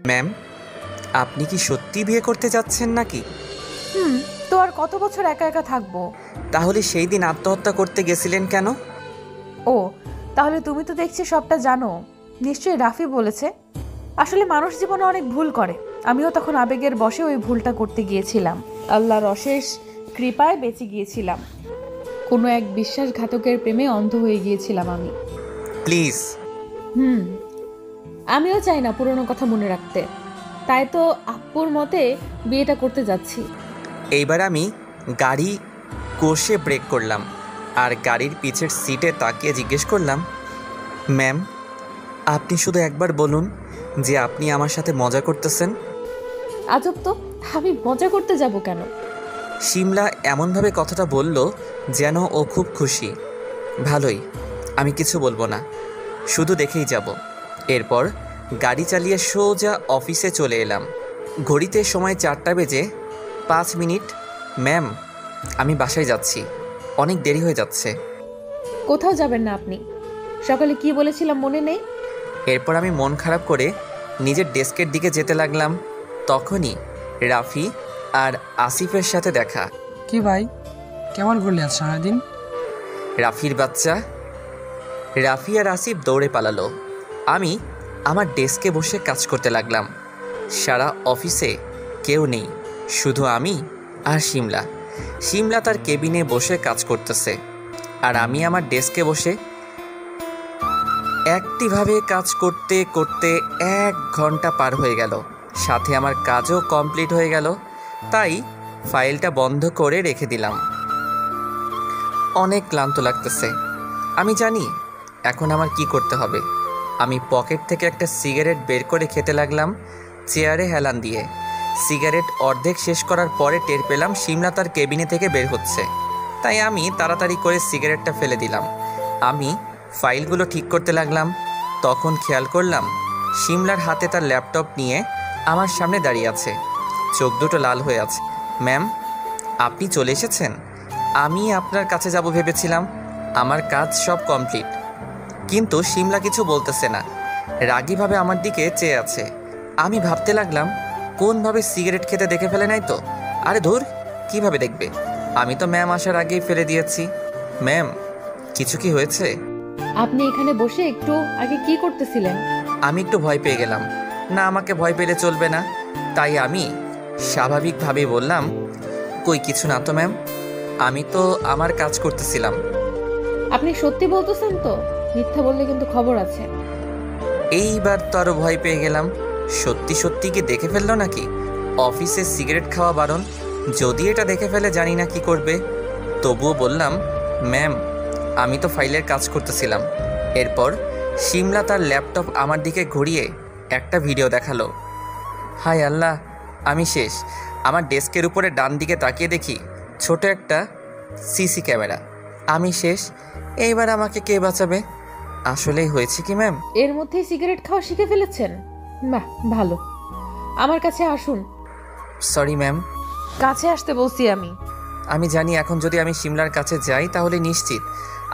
Ma'am, আপনি কি সত্যি বিয়ে করতে যাচ্ছেন নাকি? তো আর কত বছর একা একা থাকবো? তাহলে সেই দিন আত্মহত্যা করতে গেছিলেন কেন? ও, তাহলে তুমি তো দেখছি সবটা জানো। নিশ্চয়ই রাফি বলেছে। আসলে মানুষ জীবনে অনেক ভুল করে। আমিও তখন আবেগের বশে ওই ভুলটা করতে গিয়েছিলাম। আল্লাহর অশেষ কৃপায় বেঁচে গিয়েছিলাম। কোনো এক বিশ্বাসঘাতকের প্রেমে অন্ধ হয়ে গিয়েছিলাম আমি। প্লিজ। আমিও চাই না পুরনো কথা মনে রাখতে। তাই তো আপ্পুর মতে বিয়েটা করতে যাচ্ছি। এইবার আমি গাড়ি কষে ব্রেক করলাম আর গাড়ির পিছের সিটে তাকিয়ে জিজ্ঞেস করলাম, ম্যাম, আপনি শুধু একবার বলুন যে আপনি আমার সাথে মজা করতেছেন। আজব তো, আমি মজা করতে যাব কেন? শিমলা এমনভাবে কথাটা বলল যেন ও খুব খুশি। ভালোই, আমি কিছু বলবো না, শুধু দেখেই যাব। এরপর গাড়ি চালিয়ে সোজা অফিসে চলে এলাম। ঘড়িতে সময় 4:05। ম্যাম, আমি বাসায় যাচ্ছি, অনেক দেরি হয়ে যাচ্ছে। কোথাও যাবেন না আপনি? সকালে কি বলেছিলাম মনে নেই? এরপর আমি মন খারাপ করে নিজের ডেস্কের দিকে যেতে লাগলাম। তখনই রাফি আর আসিফের সাথে দেখা। কি ভাই, কেমন ঘুরলি আজ সারাদিন? রাফির বাচ্চা। রাফি আর আসিফ দৌড়ে পালালো। আমি আমার ডেস্কে বসে কাজ করতে লাগলাম। সারা অফিসে কেউ নেই, শুধু আমি আর শিমলা। শিমলা তার কেবিনে বসে কাজ করতেছে আর আমি আমার ডেস্কে বসে একটিভাবে কাজ করতে করতে 1 ঘন্টা পার হয়ে গেল। সাথে আমার কাজও কমপ্লিট হয়ে গেল। তাই ফাইলটা বন্ধ করে রেখে দিলাম। অনেক ক্লান্ত লাগতেছে। আমি জানি এখন আমার কি করতে হবে। আমি পকেট থেকে একটা সিগারেট বের করে খেতে লাগলাম, চেয়ারে হেলান দিয়ে। সিগারেট অর্ধেক শেষ করার পরে টের পেলাম শিমলা তার কেবিনে থেকে বের হচ্ছে। তাই আমি তাড়াতাড়ি করে সিগারেটটা ফেলে দিলাম। আমি ফাইলগুলো ঠিক করতে লাগলাম। তখন খেয়াল করলাম শিমলার হাতে তার ল্যাপটপ নিয়ে আমার সামনে দাঁড়িয়ে আছে, চোখ দুটো লাল হয়ে আছে। ম্যাম, আপনি চলে এসেছেন? আমি আপনার কাছে যাব ভেবেছিলাম, আমার কাজ সব কমপ্লিট। কিন্তু শিমলা কিছু বলতেছে না, রাগীভাবে আমার দিকে চেয়ে আছে। আমি ভাবতে লাগলাম কোনভাবে সিগারেট খেতে দেখে ফেলে নাই তো। আরে ধুর, কিভাবে দেখবে? আমি তো ম্যাম আসার আগেই ফেলে দিয়েছি। ম্যাম, কিছু কি হয়েছে? আপনি এখানে বসে একটু আগে কি করতেছিলেন? আমি একটু ভয় পেয়ে গেলাম। না, আমাকে ভয় পেলে চলবে না। তাই আমি স্বাভাবিকভাবেই বললাম, কই কিছু না তো ম্যাম, আমি তো আমার কাজ করতেছিলাম। আপনি সত্যি বলতেছেন তো? মিথ্যা বললে কিন্তু খবর আছে। এইবার তো আরো ভয় পেয়ে গেলাম। সত্যি সত্যি কি দেখে ফেললো নাকি? অফিসে সিগারেট খাওয়া বারণ, যদি এটা দেখে ফেলে জানি না কি করবে। তবুও বললাম, ম্যাম, আমি তো ফাইলের কাজ করতেছিলাম। এরপর শিমলা তার ল্যাপটপ আমার দিকে ঘুরিয়ে একটা ভিডিও দেখালো। হায় আল্লাহ, আমি শেষ। আমার ডেস্কের উপরে ডান দিকে তাকিয়ে দেখি ছোট একটা সিসি ক্যামেরা। আমি শেষ। এইবার আমাকে কে বাঁচাবে? আসলেই হয়েছে কি ম্যাম? এর মধ্যেই সিগারেট খাওয়া শিখে ফেলেছেন? বাহ, ভালো। আমার কাছে আসুন। Sorry ma'am. কাছে আসতে বলছি আমি। আমি জানি এখন যদি আমি শিমলার কাছে যাই তাহলে নিশ্চিত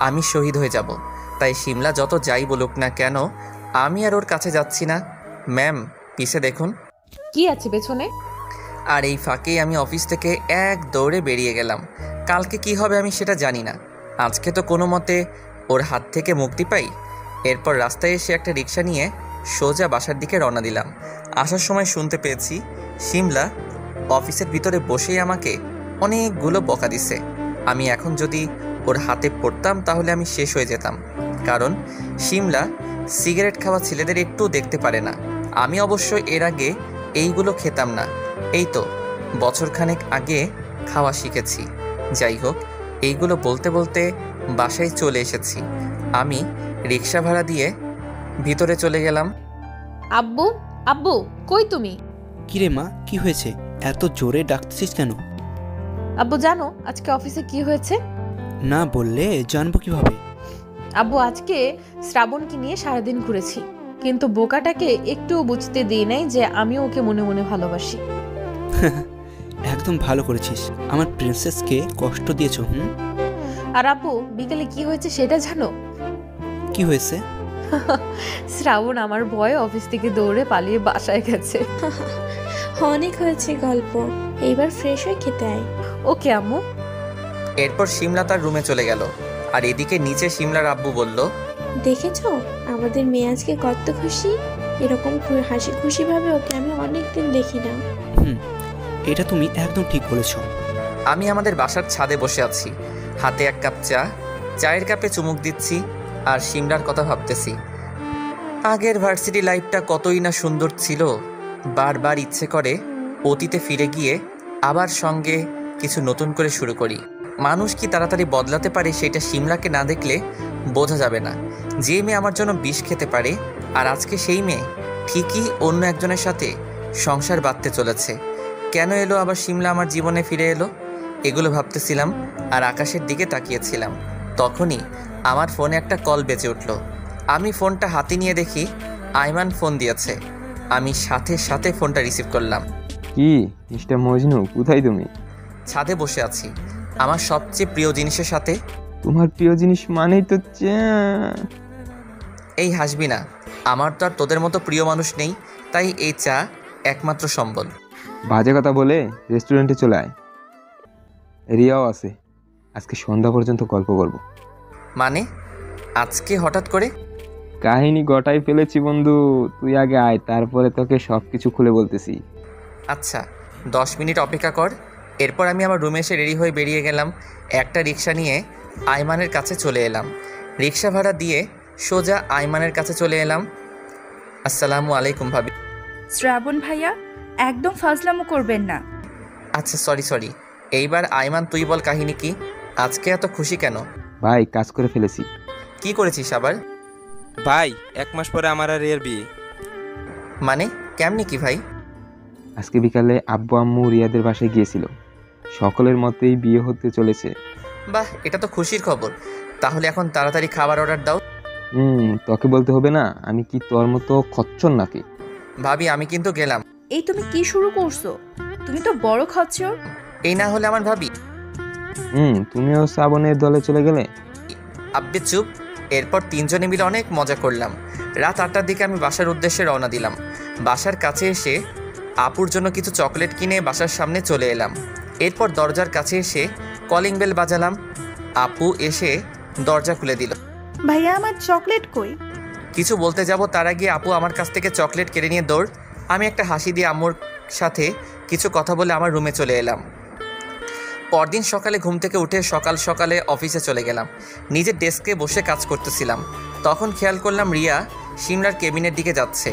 আমি শহীদ হয়ে যাব। তাই শিমলা যত যাই বলুক না কেন, আমি আর ওর কাছে যাচ্ছি না। ম্যাম, পিছে দেখুন। কি আছে পেছনে? আর এই ফাঁকেই আমি অফিস থেকে এক দৌড়ে বেরিয়ে গেলাম। কালকে কি হবে আমি সেটা জানি না, আজকে তো কোনো মতে ওর হাত থেকে মুক্তি পাই। এরপর রাস্তায় এসে একটা রিক্সা নিয়ে সোজা বাসার দিকে রওনা দিলাম। আসার সময় শুনতে পেয়েছি শিমলা অফিসের ভিতরে বসেই আমাকে অনেকগুলো বকা দিছে। আমি এখন যদি ওর হাতে পড়তাম তাহলে আমি শেষ হয়ে যেতাম, কারণ শিমলা সিগারেট খাওয়া ছেলেদের একটু দেখতে পারে না। আমি অবশ্য এর আগে এইগুলো খেতাম না, এই তো বছরখানেক আগে খাওয়া শিখেছি। যাই হোক, এইগুলো বলতে বলতে বাসায় চলে এসেছি। আমি রিক্সা ভাড়া দিয়ে ভিতরে চলে গেলাম। আব্বু, আব্বু, কই তুমি? কিরে মা, কি হয়েছে? এত জোরে ডাকতেছিস কেন? আব্বু, জানো আজকে অফিসে কি হয়েছে? না বললে জানবো কিভাবে? আব্বু, আজকে শ্রাবণকে নিয়ে সারাদিন ঘুরেছি, কিন্তু বোকাটাকে একটুও বুঝতে দিই নাই যে আমিও ওকে মনে মনে ভালোবাসি। একদম ভালো করেছিস, আমার প্রিন্সেসকে কষ্ট দিয়েছো। আর আব্বু, বিকেলে কি হয়েছে সেটা জানো? কি হয়েছে? শ্রাবণ আমার ভয়ে অফিস থেকে দৌড়ে পালিয়ে বাসায় গেছে। অনেক হয়েছে গল্প, এইবার ফ্রেশ হয়ে খেতে আয়। ওকে আম্মু। এরপর শিমলা তার রুমে চলে গেল। আর এদিকে নিচে শিমলার আব্বু বলল, দেখেছো আমাদের মেয়ে আজকে কত খুশি। এরকম হাসি খুশি ভাবে ওকে আমি অনেকদিন দেখি না। এটা তুমি একদম ঠিক বলেছো। আমি আমাদের বাসার ছাদে বসে আছি, হাতে এক কাপ চা, চায়ের কাপে চুমুক দিচ্ছি আর শিমলার কথা ভাবতেছি। আগের ভার্সিটি লাইফটা কতই না সুন্দর ছিল। বারবার ইচ্ছে করে অতীতে ফিরে গিয়ে আবার সঙ্গে কিছু নতুন করে শুরু করি। মানুষ কি তাড়াতাড়ি বদলাতে পারে সেটা শিমলাকে না দেখলে বোঝা যাবে না। যে মেয়ে আমার জন্য বিষ খেতে পারে, আর আজকে সেই মেয়ে ঠিকই অন্য একজনের সাথে সংসার বাঁধতে চলেছে। কেন এলো আবার শিমলা আমার জীবনে ফিরে এলো? এগুলো ভাবতেছিলাম আর আকাশের দিকে তাকিয়েছিলাম। তখনই আমার ফোনে একটা কল বেজে উঠল। আমি ফোনটা হাতে নিয়ে দেখি আইমান ফোন দিয়েছে। আমি সাথে সাথে ফোনটা রিসিভ করলাম। কি মিস্টার মজনু, কোথায় তুমি? ছাদে বসে আছি আমার সবচেয়ে প্রিয় জিনিসের সাথে। তোমার প্রিয় জিনিস মানেই তো চা। এই হাসবি না, আমার তো আর তোদের মতো প্রিয় মানুষ নেই, তাই এই চা একমাত্র সম্বল। বাজে কথা বলে রেস্টুরেন্টে চলে আয়, রিয়াও আছে। আজকে সন্ধ্যা পর্যন্ত গল্প করব। মানে আজকে হঠাৎ করে? কাহিনী গটাই ফেলেছি বন্ধু, তুই আগে আয়, তারপরে তোকে সব কিছু খুলে বলতেছি। আচ্ছা 10 মিনিট অপেক্ষা কর। এরপর আমি আমার রুমে এসে রেডি হয়ে বেরিয়ে গেলাম। একটা রিক্সা নিয়ে আইমানের কাছে চলে এলাম। রিক্সা ভাড়া দিয়ে সোজা আইমানের কাছে চলে এলাম। আসসালামু আলাইকুম ভাবি। শ্রাবণ ভাইয়া, একদম ফাজলামো করবেন না। আচ্ছা সরি। এইবার আইমান তুই বল, কাহিনী কি? আজকে এত খুশি কেন? ভাই কাজ করে ফেলেছি। কি করেছিস আবার? ভাই 1 মাস পরে আমার আর রিয়ার বিয়ে। মানে কেমনি কি ভাই? আজকে বিকালে আব্বু আম্মু রিয়াদের বাসায় গিয়েছিল, সকলের মতেই বিয়ে হতে চলেছে। বাহ, এটা তো খুশির খবর। তাহলে এখন তাড়াতাড়ি খাবার অর্ডার দাও। তোকে বলতে হবে না, আমি কি তোর মতো খচ্চর নাকি? ভাবি আমি কিন্তু গেলাম। এই তুমি কি শুরু করছো? তুমি তো বড় খচ্চর। এই না হলে আমার ভাবি। তুমিও শ্রাবণের দলে চলে গেলে। আব্বে চুপ। এরপর 3 জনে মিলে অনেক মজা করলাম। রাত 8টার দিকে আমি বাসার উদ্দেশ্যে রওনা দিলাম। বাসার কাছে এসে আপুর জন্য কিছু চকলেট কিনে বাসার সামনে চলে এলাম। এরপর দরজার কাছে এসে কলিং বেল বাজালাম। আপু এসে দরজা খুলে দিল। ভাইয়া আমার চকলেট কই? কিছু বলতে যাব তার আগে আপু আমার কাছ থেকে চকলেট কেড়ে নিয়ে দৌড়। আমি একটা হাসি দিয়ে আম্মুর সাথে কিছু কথা বলে আমার রুমে চলে এলাম। পরদিন সকালে ঘুম থেকে উঠে সকালে অফিসে চলে গেলাম। নিজের ডেস্কে বসে কাজ করতেছিলাম। তখন খেয়াল করলাম রিয়া শিমলার কেবিনের দিকে যাচ্ছে।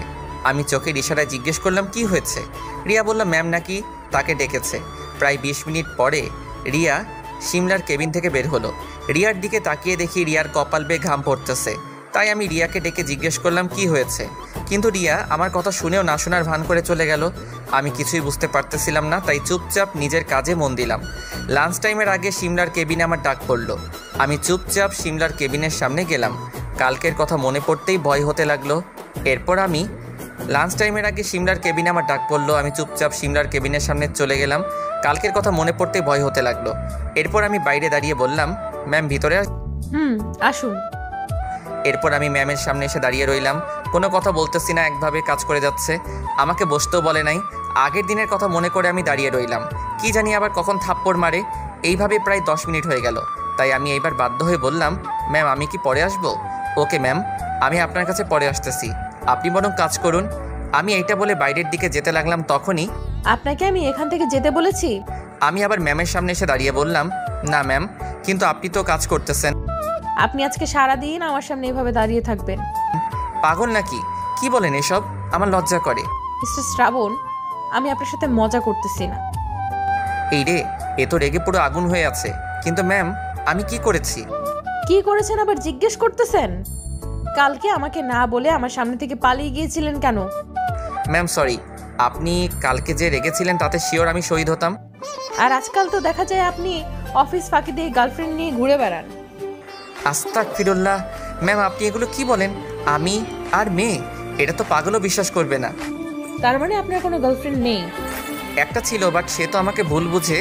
আমি চোখের ইশারায় জিজ্ঞেস করলাম কি হয়েছে। রিয়া বলল ম্যাম নাকি তাকে ডেকেছে। প্রায় 20 মিনিট পরে রিয়া শিমলার কেবিন থেকে বের হলো। রিয়ার দিকে তাকিয়ে দেখি রিয়ার কপাল বেয়ে ঘাম পড়তেছে। তাই আমি রিয়াকে ডেকে জিজ্ঞেস করলাম কি হয়েছে, কিন্তু রিয়া আমার কথা শুনেও না শোনার ভান করে চলে গেল। আমি কিছুই বুঝতে পারতেছিলাম না, তাই চুপচাপ নিজের কাজে মন দিলাম। লাঞ্চ টাইমের আগে শিমলার কেবিনে আমার ডাক পড়লো। আমি চুপচাপ শিমলার কেবিনের সামনে গেলাম। কালকের কথা মনে পড়তেই ভয় হতে লাগলো। এরপর আমি লাঞ্চ টাইমের আগে শিমলার কেবিনে আমার ডাক পড়লো। আমি চুপচাপ শিমলার কেবিনের সামনে চলে গেলাম। কালকের কথা মনে পড়তেই ভয় হতে লাগলো। এরপর আমি বাইরে দাঁড়িয়ে বললাম ম্যাম ভিতরে আসুন। এরপর আমি ম্যামের সামনে এসে দাঁড়িয়ে রইলাম। কোনো কথা বলতেছি না, একভাবে কাজ করে যাচ্ছে। আমাকে বসতেও বলে নাই। আগের দিনের কথা মনে করে আমি দাঁড়িয়ে রইলাম। কি জানি আবার কখন থাপ্পড় মারে। এইভাবে প্রায় 10 মিনিট হয়ে গেল। তাই আমি এইবার বাধ্য হয়ে বললাম ম্যাম আমি কি পরে আসবো? ওকে ম্যাম, আমি আপনার কাছে পরে আসতেছি, আপনি বরং কাজ করুন। আমি এইটা বলে বাইরের দিকে যেতে লাগলাম। তখনই আপনাকে আমি এখান থেকে যেতে বলেছি? আমি আবার ম্যামের সামনে এসে দাঁড়িয়ে বললাম না ম্যাম, কিন্তু আপনি তো কাজ করতেছেন। আপনি আজকে সারাদিন আমার সামনে এভাবে দাঁড়িয়ে থাকবেন? পাগল নাকি? কি বলেন এসব? আমার লজ্জা করে। মিস্টার শ্রাবণ, আমি আপনার সাথে মজা করতেছি না। এই রে, এ তো রেগে পুরো আগুন হয়ে আছে। কিন্তু ম্যাম আমি কি করেছি? কি করেছেন আবার জিজ্ঞেস করতেছেন? কালকে আমাকে না বলে আমার সামনে থেকে পালিয়ে গিয়েছিলেন কেন? ম্যাম সরি, আপনি কালকে যে রেগেছিলেন তাতে শিওর আমি শহীদ হতাম। আর আজকাল তো দেখা যায় আপনি অফিস ফাঁকি দিয়ে গার্লফ্রেন্ড নিয়ে ঘুরে বেড়ান। আস্তাগফিরুল্লাহ ম্যাম, আপনি এগুলো কি বলেন? আমি আর মেয়ে, এটা তো পাগলও বিশ্বাস করবে না। তার মানে আপনার কোনো গার্লফ্রেন্ড নেই? একটা ছিল, বাট সে তো আমাকে ভুল বুঝে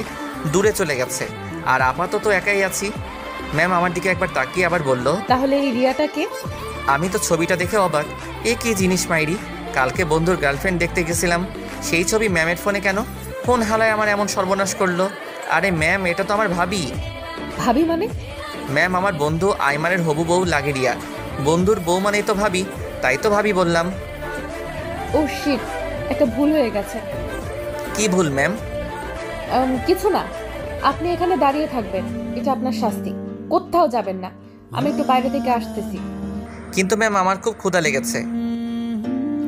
দূরে চলে গেছে। আর আপাতত একাই আছি। ম্যাম আমার দিকে একবার তাকিয়ে আবার বলল তাহলে এই রিয়াটা কে? আমি তো ছবিটা দেখে অবাক। এ কি জিনিস মাইরি? কালকে বন্ধুর গার্লফ্রেন্ড দেখতে গেছিলাম, সেই ছবি ম্যামের ফোনে কেন? কোন হালায় আমার এমন সর্বনাশ করলো? আরে ম্যাম, এটা তো আমার ভাবি। ভাবি মানে? ম্যাম, আমার বন্ধু আইমানের হবু বউ লাগে রিয়া। বন্ধুর বউ মানেই তো ভাবি, তাই তো ভাবি বললাম। ও শিট, একটা ভুল হয়ে গেছে। কি ভুল ম্যাম? কিছু না, আপনি এখানে দাঁড়িয়ে থাকবেন, এটা আপনার শাস্তি। কোথাও যাবেন না, আমি একটু বাইরে থেকে আসতেছি। কিন্তু ম্যাম, আমার খুব ক্ষুধা লেগেছে।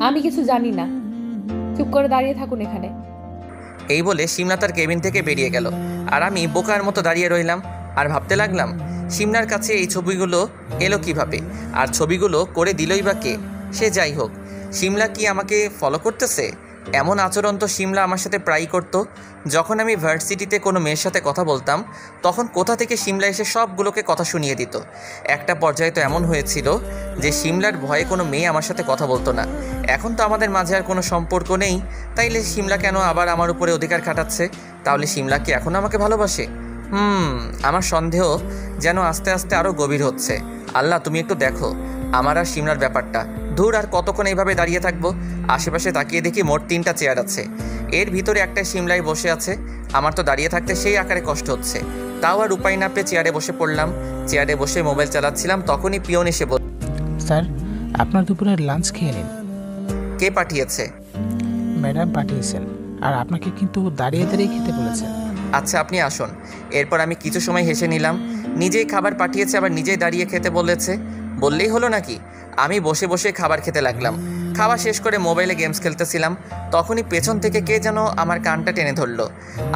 আমি কিছু জানি না, চুপ করে দাঁড়িয়ে থাকুন এখানে। এই বলে সিমলা তার কেবিন থেকে বেরিয়ে গেল, আর আমি বোকার মতো দাঁড়িয়ে রইলাম আর ভাবতে লাগলাম সিমলার কাছে এই ছবিগুলো এলো কিভাবে, আর ছবিগুলো করে দিলই বা কে? সে যাই হোক, সিমলা কি আমাকে ফলো করতেছে? এমন আচরণ তো সিমলা আমার সাথে প্রায়ই করতো। যখন আমি ভার্সিটিতে কোনো মেয়ের সাথে কথা বলতাম, তখন কোথা থেকে সিমলা এসে সবগুলোকে কথা শুনিয়ে দিত। একটা পর্যায়ে তো এমন হয়েছিল যে সিমলার ভয়ে কোনো মেয়ে আমার সাথে কথা বলতো না। এখন তো আমাদের মাঝে আর কোনো সম্পর্ক নেই, তাইলে সিমলা কেন আবার আমার উপরে অধিকার খাটাচ্ছে? তাহলে সিমলা কি এখনও আমাকে ভালোবাসে? আমার সন্দেহ যেন আস্তে আস্তে আরও গভীর হচ্ছে। আল্লাহ, তুমি একটু দেখো আমার আর সিমলার ব্যাপারটা। দূর, আর কতক্ষণ এইভাবে দাঁড়িয়ে থাকবো? আশেপাশে তাকিয়ে দেখি মোট 3টা চেয়ার আছে, এর ভিতরে একটা সিমলাই বসে আছে। আমার তো দাঁড়িয়ে থাকতে সেই আকারে কষ্ট হচ্ছে, তাও আর উপায় না পেয়ে চেয়ারে বসে পড়লাম। চেয়ারে বসে মোবাইল চালাচ্ছিলাম, তখনই পিয়ন এসে বলল, স্যার, আপনার দুপুরের লাঞ্চ খেয়ে নিন। কে পাঠিয়েছে? ম্যাডাম পাঠিয়েছেন, আর আপনাকে কিন্তু দাঁড়িয়ে দাঁড়িয়ে খেতে বলেছেন। আচ্ছা, আপনি আসুন। এরপর আমি কিছু সময় হেসে নিলাম। নিজেই খাবার পাঠিয়েছে, আবার নিজেই দাঁড়িয়ে খেতে বলেছে, বললেই হলো নাকি? আমি বসে বসে খাবার খেতে লাগলাম। খাওয়া শেষ করে মোবাইলে গেমস খেলতেছিলাম, তখনই পেছন থেকে কে যেন আমার কানটা টেনে ধরলো।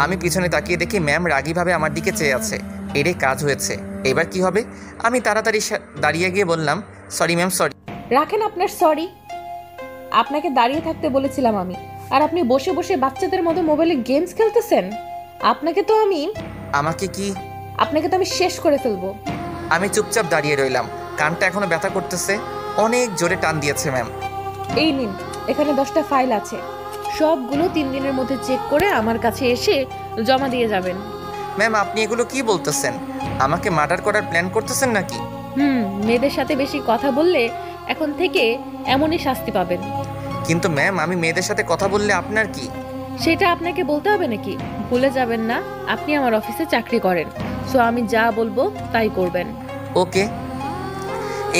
আমি পিছনে তাকিয়ে দেখি ম্যাম রাগীভাবে আমার দিকে চেয়ে আছে। এরে কাজ হয়েছে, এবার কি হবে? আমি তাড়াতাড়ি দাঁড়িয়ে গিয়ে বললাম, সরি ম্যাম, সরি। রাখেন আপনার সরি, আপনাকে দাঁড়িয়ে থাকতে বলেছিলাম আমি, আর আপনি বসে বসে বাচ্চাদের মতো মোবাইলে গেমস খেলতেছেন। আপনাকে তো আমি শেষ করে ফেলবো। আমি চুপচাপ দাঁড়িয়ে রইলাম, কানটা এখনো ব্যথা করতেছে। অনেক জোরে টান দিয়েছে ম্যাম। এই নিন, এখানে 10টা ফাইল আছে, সবগুলো 3 দিনের মধ্যে চেক করে আমার কাছে এসে জমা দিয়ে যাবেন। ম্যাম, আপনি এগুলো কি বলতেছেন? আমাকে মার্ডার করার প্ল্যান করতেছেন নাকি? মেয়েদের সাথে বেশি কথা বললে এখন থেকে এমনই শাস্তি পাবেন। কিন্তু ম্যাম, আমি মেয়েদের সাথে কথা বললে আপনার কি? সেটা আপনাকে বলতে হবে নাকি? ভুলে যাবেন না, আপনি আমার অফিসে চাকরি করেন, সো আমি যা বলবো তাই করবেন। ওকে।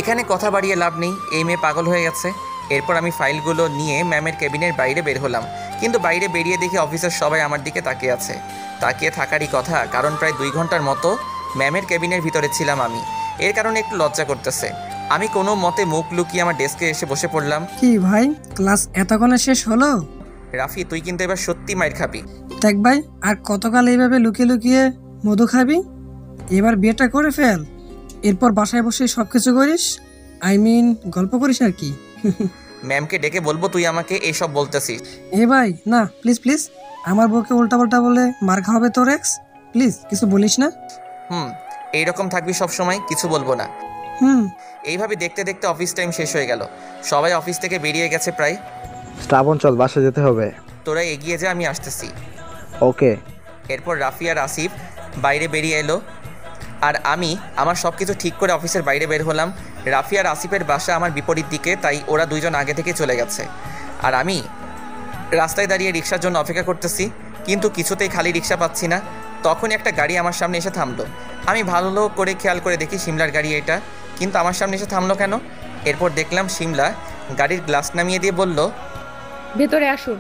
এখানে কথা বাড়িয়ে লাভ নেই, এই মেয়ে পাগল হয়ে গেছে। এরপর আমি ফাইলগুলো নিয়ে ম্যামের কেবিনের বাইরে বের হলাম, কিন্তু বাইরে বেরিয়ে দেখি অফিসের সবাই আমার দিকে তাকিয়ে আছে। তাকিয়ে থাকারই কথা, কারণ প্রায় 2 ঘন্টার মতো ম্যামের কেবিনের ভিতরে ছিলাম আমি। এর কারণে একটু লজ্জা করতেছে। আমি কোনো মতে মুখ লুকিয়ে আমার ডেস্কে এসে বসে পড়লাম। কি ভাই, ক্লাস এতক্ষণে শেষ হলো? রাফি, তুই কিন্তু এবার সত্যি মাইর খাবি। দেখ ভাই, আর কতকাল এইভাবে লুকিয়ে লুকিয়ে মধু খাবি? এবার বিয়েটা করে ফেল, এরপর বাসায় বসে সবকিছু করিস, গল্প করিস আর কি। ম্যামকে ডেকে বলবো তুই আমাকে এইসব বলতেছিস? এ ভাই না, প্লিজ প্লিজ, আমার বউকে উল্টাপাল্টা বলে মার খাওয়াবে তোর এক্স, প্লিজ কিছু বলিস না। এইরকম থাকবি সব সময়, কিছু বলবো না। এইভাবে দেখতে দেখতে অফিস টাইম শেষ হয়ে গেল। সবাই অফিস থেকে বেরিয়ে গেছে প্রায়। শ্রাবণ, চল বাসা যেতে হবে। তোরা এগিয়ে যা, আমি আসতেছি। ওকে। এরপর রাফি আর আসিফ বাইরে বেরিয়ে এলো, আর আমি আমার সব কিছু ঠিক করে অফিসের বাইরে বের হলাম। রাফি আর আসিফের বাসা আমার বিপরীত দিকে, তাই ওরা 2 জন আগে থেকে চলে গেছে। আর আমি রাস্তায় দাঁড়িয়ে রিক্সার জন্য অপেক্ষা করতেছি, কিন্তু কিছুতেই খালি রিক্সা পাচ্ছি না। তখনই একটা গাড়ি আমার সামনে এসে থামলো। আমি ভালো করে খেয়াল করে দেখি সিমলার গাড়ি এটা, কিন্তু আমার সামনে এসে থামলো কেন? এরপর দেখলাম সিমলা গাড়ির গ্লাস নামিয়ে দিয়ে বলল, ভেতরে আসুন।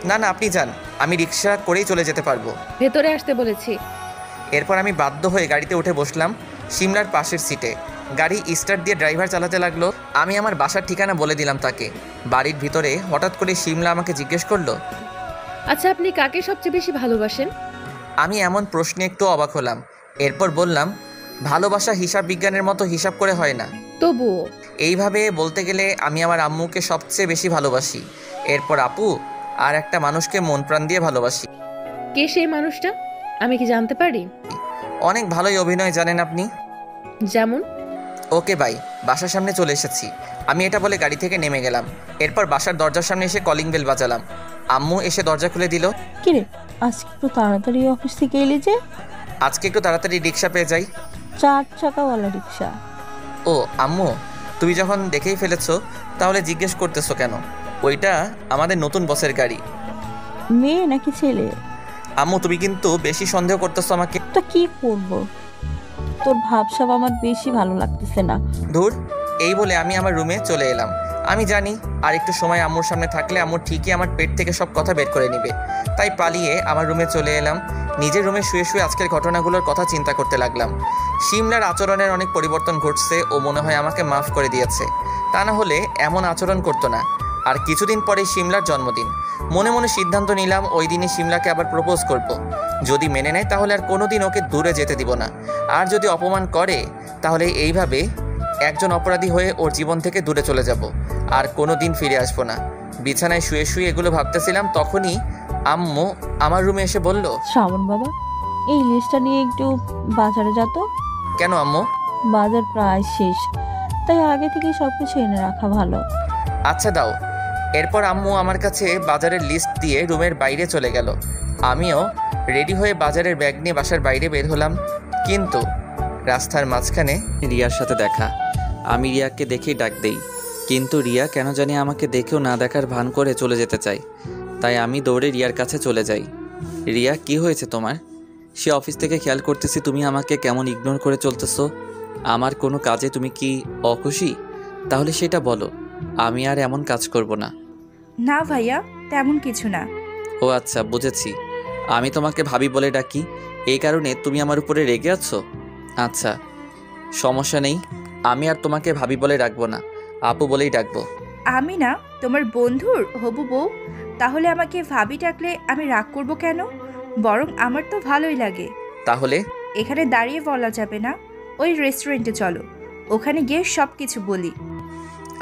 না না, আপনি যান, আমি রিক্সা করেই চলে যেতে পারবো। ভেতরে আসতে বলেছি। এরপর আমি বাধ্য হয়ে গাড়িতে উঠে বসলাম সিমলার পাশের সিটে। গাড়ি স্টার্ট দিয়ে ড্রাইভার চালাতে লাগলো। আমি আমার বাসার ঠিকানা বলে দিলাম তাকে। বাড়ির ভিতরে হঠাৎ করে সিমলা আমাকে জিজ্ঞেস করলো, আচ্ছা, আপনি কাকে সবচেয়ে বেশি ভালোবাসেন? আমি এমন প্রশ্নে একটু অবাক হলাম। এরপর বললাম, ভালোবাসা হিসাব বিজ্ঞানের মতো হিসাব করে হয় না। তবুও এইভাবে বলতে গেলে আমি আমার আম্মুকে সবচেয়ে বেশি ভালোবাসি, এরপর আপু, আর একটা মানুষকে মন প্রাণ দিয়ে ভালোবাসি। কে সেই মানুষটা, আমি কি জানতে পারি? অনেক ভালোই অভিনয় জানেন আপনি। যেমন? ওকে ভাই, বাসার সামনে চলে এসেছি। আমি এটা বলে গাড়ি থেকে নেমে গেলাম। এরপর বাসার দরজার সামনে এসে কলিং বেল বাজালাম। আম্মু এসে দরজা খুলে দিল। কিরে, আজকে একটু তাড়াতাড়ি অফিস থেকে এলি যে? আজকে একটু তাড়াতাড়ি রিক্সা পেয়ে যাই। 4 চাকাওয়ালা রিক্সা? ও আম্মু, তুমি যখন দেখেই ফেলেছো তাহলে জিজ্ঞেস করতেছো কেন? ওইটা আমাদের নতুন বসের গাড়ি। মেয়ে নাকি ছেলে? আম্মু তুমি কিন্তু বেশি সন্দেহ করতেছো আমাকে। তো কি করব, তোর ভাবসাব আমার বেশি ভালো লাগতেছে না। ধুর, এই বলে আমি আমার রুমে চলে এলাম। আমি জানি আর একটু সময় আম্মুর সামনে থাকলে আম্মু ঠিকই আমার পেট থেকে সব কথা বের করে নেবে, তাই পালিয়ে আমার রুমে চলে এলাম। নিজের রুমে শুয়ে শুয়ে আজকের ঘটনাগুলোর কথা চিন্তা করতে লাগলাম। শিমলার আচরণের অনেক পরিবর্তন ঘটছে ও মনে হয় আমাকে মাফ করে দিয়েছে, তা না হলে এমন আচরণ করতো না। আর কিছুদিন পরে শিমলার জন্মদিন। মনে মনে সিদ্ধান্ত নিলাম ওই দিনই শিমলাকে আবার প্রপোজ করব। যদি মেনে নেয় তাহলে আর কোনোদিন ওকে দূরে যেতে দিব না, আর যদি অপমান করে তাহলে এইভাবে একজন অপরাধী হয়ে ওর জীবন থেকে দূরে চলে যাব, আর কোনো দিন ফিরে আসবো না। বিছানায় শুয়ে শুয়ে এগুলো ভাবতেছিলাম, তখনই আম্মু আমার রুমে এসে বলল, শ্রাবণ বাবা, এই লিস্টটা নিয়ে একটু বাজারে যা তো। কেন আম্মু? বাজার প্রায় শেষ, তাই আগে থেকে সবকিছু এনে রাখা ভালো। আচ্ছা দাও। এরপর আম্মু আমার কাছে বাজারের লিস্ট দিয়ে রুমের বাইরে চলে গেল। আমিও রেডি হয়ে বাজারের ব্যাগ নিয়ে বাসার বাইরে বের হলাম, কিন্তু রাস্তার মাঝখানে রিয়ার সাথে দেখা। আমি রিয়াকে দেখেই ডাক দেই, কিন্তু রিয়া কেন জানি আমাকে দেখেও না দেখার ভান করে চলে যেতে চায়। তাই আমি দৌড়ে রিয়ার কাছে চলে যাই। রিয়া, কি হয়েছে তোমার? সে অফিস থেকে খেয়াল করতেছি তুমি আমাকে কেমন ইগনোর করে চলতেছো। আমার কোনো কাজে তুমি কি অখুশি? তাহলে সেটা বলো, আমি আর এমন কাজ করব না। না ভাইয়া, তেমন কিছু না। ও আচ্ছা, বুঝেছি। আমি তোমাকে ভাবি বলে ডাকি, এই কারণে তুমি আমার উপরে রেগে আছো? আচ্ছা, সমস্যা নেই, আমি আর তোমাকে ভাবি বলে ডাকবো না, আপু বলেই ডাকবো। আমি না তোমার বন্ধুর হবু বউ, তাহলে আমাকে ভাবি ডাকলে আমি রাগ করব কেন? বরং আমার তো ভালোই লাগে। তাহলে এখানে দাঁড়িয়ে বলা যাবে না, ওই রেস্টুরেন্টে চলো, ওখানে গিয়ে সব কিছু বলি।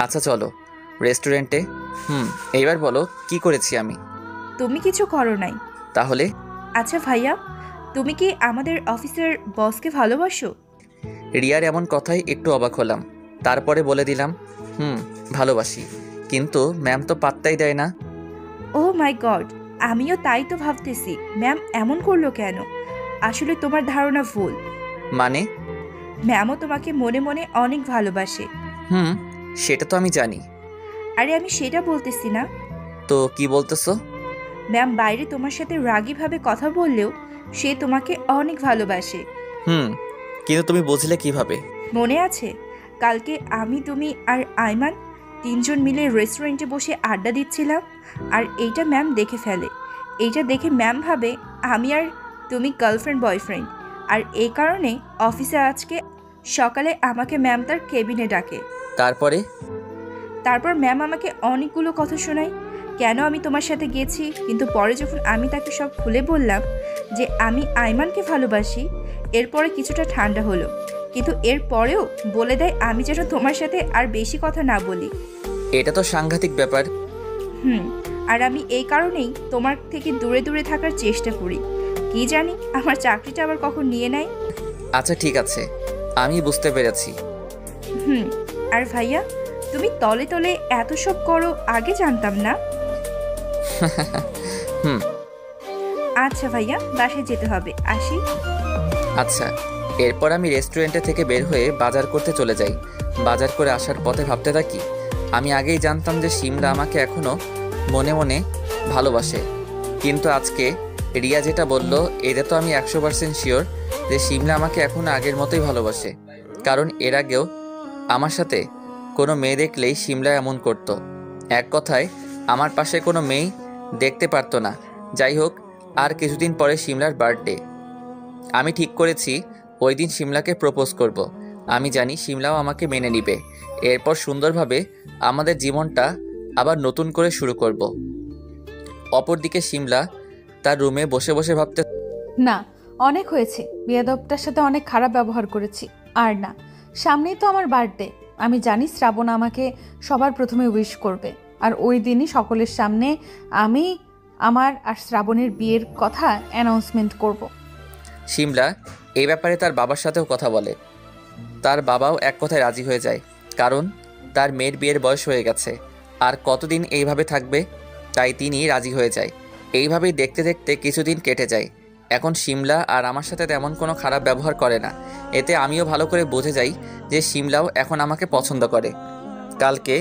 আচ্ছা চলো রেস্টুরেন্টে। এইবার বলো কি করেছি আমি? তুমি কিছু করো নাই। তাহলে? আচ্ছা ভাইয়া, তুমি কি আমাদের অফিসের বসকে ভালোবাসো? রিয়ার এমন কথাই একটু অবাক হলাম, তারপরে বলে দিলাম, ভালোবাসি, কিন্তু ম্যাম তো পাত্তাই দেয় না। ও মাই গড, আমিও তাই তো ভাবতেছি ম্যাম এমন করলো কেন। আসলে তোমার ধারণা ভুল। মানে? ম্যামও তোমাকে মনে মনে অনেক ভালোবাসে। সেটা তো আমি জানি। আরে আমি সেটা বলতেছি না। তো কি বলতেছো? ম্যাম বাইরে তোমার সাথে রাগীভাবে কথা বললেও সে তোমাকে অনেক ভালোবাসে। কিন্তু তুমি বুঝলে কিভাবে? মনে আছে কালকে আমি, তুমি আর আইমান তিনজন মিলে রেস্টুরেন্টে বসে আড্ডা দিচ্ছিলাম, আর এইটা ম্যাম দেখে ফেলে। এইটা দেখে ম্যাম ভাবে আমি আর তুমি গার্লফ্রেন্ড বয়ফ্রেন্ড, আর এই কারণে অফিসে আজকে সকালে আমাকে ম্যাম তার কেবিনে ডাকে। তারপর ম্যাম আমাকে অনেকগুলো কথা শোনায়, কেন আমি তোমার সাথে গেছি। কিন্তু পরে যখন আমি তাকে সব খুলে বললাম যে আমি আইমানকে ভালোবাসি, এরপরে কিছুটা ঠান্ডা হলো, কিন্তু এর পরেও বলে দেয় আমি যেন তোমার সাথে আর বেশি কথা না বলি। এটা তো সাংঘাতিক ব্যাপার। আর আমি এই কারণেই তোমার থেকে দূরে দূরে থাকার চেষ্টা করি। কি জানি আমার চাকরিটা আবার কখন নিয়ে নেয়। আচ্ছা ঠিক আছে, আমি বুঝতে পেরেছি। আর ভাইয়া, তুমি তলে তলে এত সব করো আগে জানতাম না। আচ্ছা ভাইয়া, বাসায় যেতে হবে, আসি। আচ্ছা। এরপর আমি রেস্টুরেন্টে থেকে বের হয়ে বাজার করতে চলে যাই। বাজার করে আসার পথে ভাবতে থাকি, আমি আগেই জানতাম যে শিমলা আমাকে এখনও মনে মনে ভালোবাসে, কিন্তু আজকে রিয়া যেটা বলল এটা তো আমি 100% শিওর যে শিমলা আমাকে এখনও আগের মতোই ভালোবাসে। কারণ এর আগেও আমার সাথে কোনো মেয়ে দেখলেই শিমলা এমন করতো। এক কথায় আমার পাশে কোনো মেয়ে দেখতে পারতো না। যাই হোক, আর কিছুদিন পরে শিমলার বার্থডে। আমি ঠিক করেছি ওই দিন শিমলাকে প্রপোজ করব। আমি জানি শিমলাও আমাকে মেনে নিবে। এরপর সুন্দরভাবে আমাদের জীবনটা আবার নতুন করে শুরু করব। অপরদিকে শিমলা তার রুমে বসে বসে ভাবতে, না, অনেক হয়েছে, বিয়াদবটার সাথে অনেক খারাপ ব্যবহার করেছি। আর না, সামনেই তো আমার বার্থডে। আমি জানি শ্রাবণ আমাকে সবার প্রথমে উইশ করবে, আর ওই দিনই সকলের সামনে আমি আমার আর শ্রাবণের বিয়ের কথা অ্যানাউন্সমেন্ট করব। শিমলা এই ব্যাপারে তার বাবার সাথেও কথা বলে। তার বাবাও এক কথায় রাজি হয়ে যায়, কারণ তার মেয়ের বিয়ের বয়স হয়ে গেছে, আর কতদিন এইভাবে থাকবে, তাই তিনি রাজি হয়ে যায়। এইভাবেই দেখতে দেখতে কিছুদিন কেটে যায়। এখন শিমলা আর আমার সাথে তেমন কোনো খারাপ ব্যবহার করে না। এতে আমিও ভালো করে বুঝে যাই যে শিমলাও এখন আমাকে পছন্দ করে। কালকে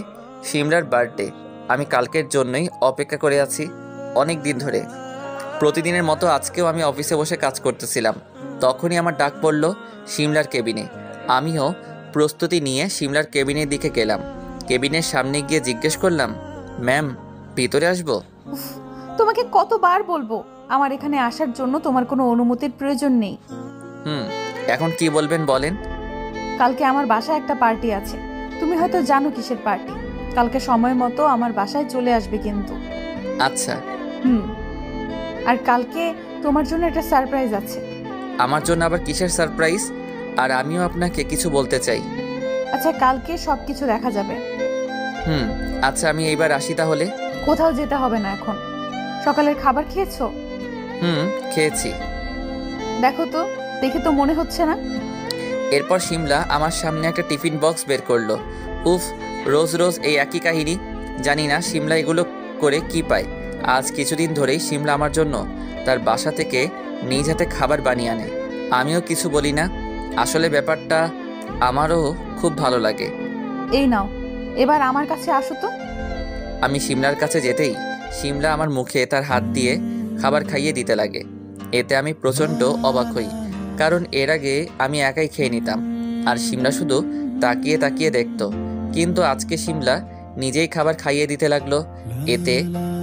শিমলার বার্থডে। আমি কালকের জন্যই অপেক্ষা করে আছি অনেক দিন ধরে। প্রতিদিনের মতো আজকেও আমি অফিসে বসে কাজ করতেছিলাম, তখনই আমার ডাক পড়ল শিমলার কেবিনে। আমিও প্রস্তুতি নিয়ে শিমলার কেবিনের দিকে গেলাম। কেবিনের সামনে গিয়ে জিজ্ঞেস করলাম, ম্যাম ভিতরে আসবো? তোমাকে কতবার বলবো আমার এখানে আসার জন্য তোমার কোনো অনুমতির প্রয়োজন নেই। এখন কি বলবেন বলেন। কালকে আমার বাসায় একটা পার্টি আছে, তুমি হয়তো জানো কিসের পার্টি। কালকে সময় মতো আমার বাসায় চলে আসবে কিন্তু। আচ্ছা। আর কালকে তোমার জন্য একটা সারপ্রাইজ আছে। আমার জন্য আবার কিসের সারপ্রাইজ? আর আমিও আপনাকে কিছু বলতে চাই। আচ্ছা, কালকে সবকিছু দেখা যাবে। আচ্ছা, আমি এইবার আসি তাহলে। কোথাও যেতে হবে না এখন। সকালের খাবার খেয়েছো? খেয়েছি। দেখো তো, দেখে তো মনে হচ্ছে না। এরপর শিমলা আমার সামনে একটা টিফিন বক্স বের করলো। উফ, রোজ রোজ এই একই কাহিনী। জানি না শিমলা এগুলো করে কি পায়। আজ কিছুদিন ধরেই শিমলা আমার জন্য তার বাসা থেকে নিজ হাতে খাবার বানিয়ে আনে। আমিও কিছু বলি না। আসলে ব্যাপারটা আমারও খুব ভালো লাগে। এই নাও, এবার আমার কাছে আসো তো। আমি শিমলার কাছে যেতেই শিমলা আমার মুখে তার হাত দিয়ে খাবার খাইয়ে দিতে লাগে। এতে আমি প্রচণ্ড অবাক হই, কারণ এর আগে আমি একাই খেয়ে নিতাম আর শিমলা শুধু তাকিয়ে তাকিয়ে দেখতো। কিন্তু আজকে শিমলা নিজেই খাবার খাইয়ে দিতে লাগলো। এতে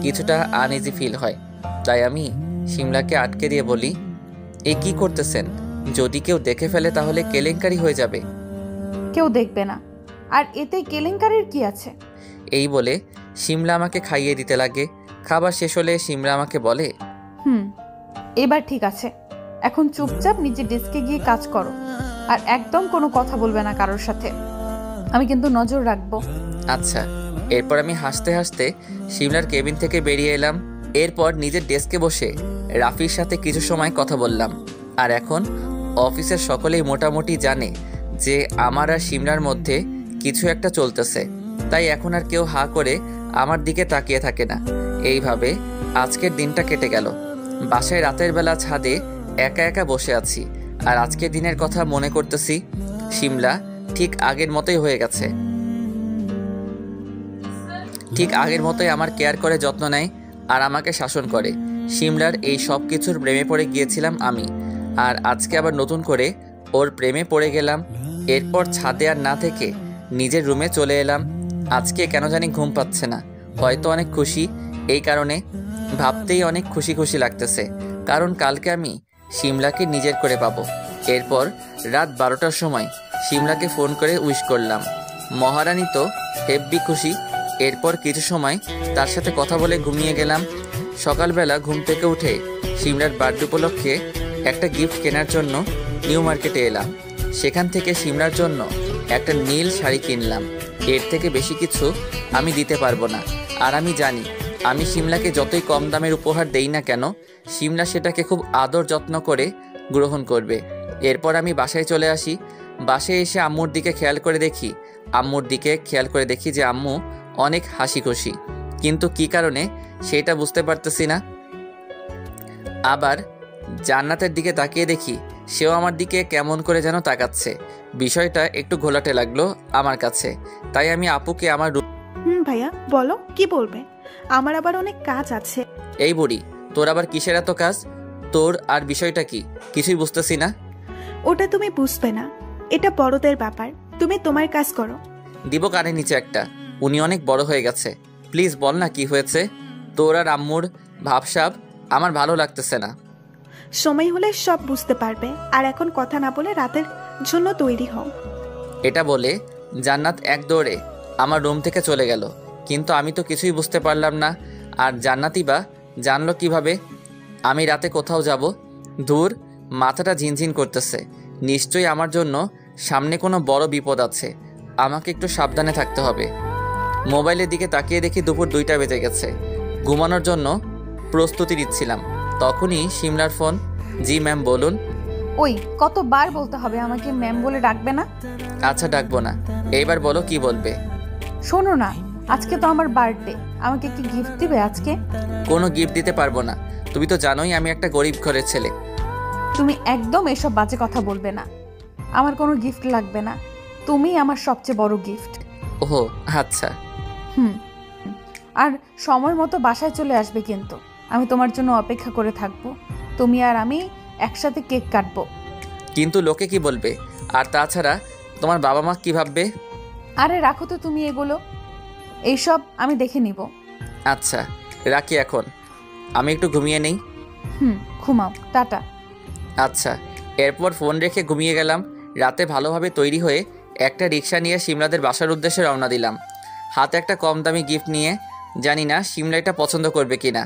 কিছুটা আনইজি ফিল হয়। তাই আমি শিমলাকে আটকে দিয়ে বলি, এ কি করতেছেন? যদি কেউ দেখে ফেলে তাহলে কেলেঙ্কারি হয়ে যাবে। কেউ দেখবে না, আর এতে কেলেঙ্কারির কি আছে? এই বলে শিমলা আমাকে খাইয়ে দিতে লাগে। খাবার শেষ হলে শিমলা আমাকে বলে, এবার ঠিক আছে, এখন চুপচাপ নিজের ডেস্কে গিয়ে কাজ করো, আর একদম কোনো কথা বলবে না কারোর সাথে। আমি কিন্তু নজর রাখবো। আচ্ছা। এরপর আমি হাসতে হাসতে শিমলার কেবিন থেকে বেরিয়ে এলাম। এরপর নিজের ডেস্কে বসে রাফির সাথে কিছু সময় কথা বললাম। আর এখন অফিসের সকলেই মোটামুটি জানে যে আমার আর শিমলার মধ্যে কিছু একটা চলতেছে। তাই এখন আর কেউ হা করে আমার দিকে তাকিয়ে থাকে না। এইভাবে আজকের দিনটা কেটে গেল। বাসায় রাতের বেলা ছাদে একা একা বসে আছি আর আজকের দিনের কথা মনে করতেছি। শিমলা ঠিক আগের মতোই হয়ে গেছে। ঠিক আগের মতোই আমার কেয়ার করে, যত্ন নেয় আর আমাকে শাসন করে। শিমলার এই সব কিছুর প্রেমে পড়ে গিয়েছিলাম আমি, আর আজকে আবার নতুন করে ওর প্রেমে পড়ে গেলাম। এরপর ছাদে আর না থেকে নিজের রুমে চলে এলাম। আজকে কেন জানি ঘুম পাচ্ছে না, হয়তো অনেক খুশি। এই কারণে ভাবতেই অনেক খুশি খুশি লাগতেছে, কারণ কালকে আমি শিমলাকে নিজের করে পাবো। এরপর রাত 12টার সময় শিমলাকে ফোন করে উইশ করলাম। মহারানী তো হেব্বি খুশি। এরপর কিছু সময় তার সাথে কথা বলে ঘুমিয়ে গেলাম। সকালবেলা ঘুম থেকে উঠে শিমলার বার্থডে উপলক্ষে একটা গিফট কেনার জন্য নিউ মার্কেটে এলাম। সেখান থেকে শিমলার জন্য একটা নীল শাড়ি কিনলাম। এর থেকে বেশি কিছু আমি দিতে পারবো না। আর আমি জানি আমি শিমলাকে যতই কম দামের উপহার দেই না কেন, শিমলা সেটাকে খুব আদর যত্ন করে গ্রহণ করবে। এরপর আমি বাসায় চলে আসি। বাসায় এসে আম্মুর দিকে খেয়াল করে দেখি যে আম্মু অনেক হাসি খুশি, কিন্তু কি কারণে সেটা বুঝতে পারতেছি না। আবার জান্নাতের দিকে তাকিয়ে দেখি সেও আমার দিকে কেমন করে যেন তাকাচ্ছে। বিষয়টা একটু ঘোলাটে লাগলো আমার কাছে। তাই আমি আপুকে আমার ভাইয়া বলো, কি বলবে? আমার আবার অনেক কাজ আছে। এই বুড়ি, তোর আবার কিসের এত কাজ? তোর আর বিষয়টা কি কিছুই বুঝতেছি না। ওটা তুমি বুঝবে না, এটা বড়দের ব্যাপার। তুমি তোমার কাজ করো। দিব কানে নিচে একটা। উনি অনেক বড় হয়ে গেছে। প্লিজ বল না কি হয়েছে। তোর আর আম্মুর ভাবসাব আমার ভালো লাগতেছে না। সময় হলে সব বুঝতে পারবে। আর এখন কথা না বলে রাতের জন্য তৈরি হও। এটা বলে জান্নাত এক দৌড়ে আমার রুম থেকে চলে গেল, কিন্তু আমি তো কিছুই বুঝতে পারলাম না। আর জান্নাতই বা জানলো কিভাবে আমি রাতে কোথাও যাব? দূর, মাথাটা ঝিনঝিন করতেছে। নিশ্চয়ই আমার জন্য সামনে কোনো বড় বিপদ আছে। আমাকে একটু সাবধানে থাকতে হবে। মোবাইলের দিকে তাকিয়ে দেখি দুপুর 2টা বেজে গেছে। ঘুমানোর জন্য প্রস্তুতি নিচ্ছিলাম, তখনই শিমলার ফোন। জি ম্যাম বলুন। ওই কতবার বলতে হবে আমাকে ম্যাম বলে ডাকবে না? আচ্ছা ডাকবো না, এইবার বলো কি বলবে। শোনো না, আজকে তো আমার বার্থডে, আমাকে কি গিফট দিবে আজকে? কোনো গিফট দিতে পারবো না। তুমি তো জানোই আমি একটা গরিব ঘরের ছেলে। তুমি একদম এসব বাজে কথা বলবে না। আমার কোনো গিফট লাগবে না, তুমি আমার সবচেয়ে বড় গিফট। ওহো আচ্ছা। আর সময় মতো বাসায় চলে আসবে কিন্তু। আমি তোমার জন্য অপেক্ষা করে থাকবো। তুমি আর আমি একসাথে কেক কাটবো। কিন্তু লোকে কি বলবে? আর তাছাড়া তোমার বাবা মা কি ভাববে? আরে রাখো তো তুমি এগুলো, এইসব আমি দেখে নিব। আচ্ছা রাখি এখন, আমি একটু ঘুমিয়ে নেই। ঘুমাও, টাটা। আচ্ছা। এরপর ফোন রেখে ঘুমিয়ে গেলাম। রাতে ভালোভাবে তৈরি হয়ে একটা রিক্সা নিয়ে সিমলাদের বাসার উদ্দেশ্যে রওনা দিলাম, হাতে একটা কম দামি গিফট নিয়ে। জানি না সিমলা এটা পছন্দ করবে কিনা।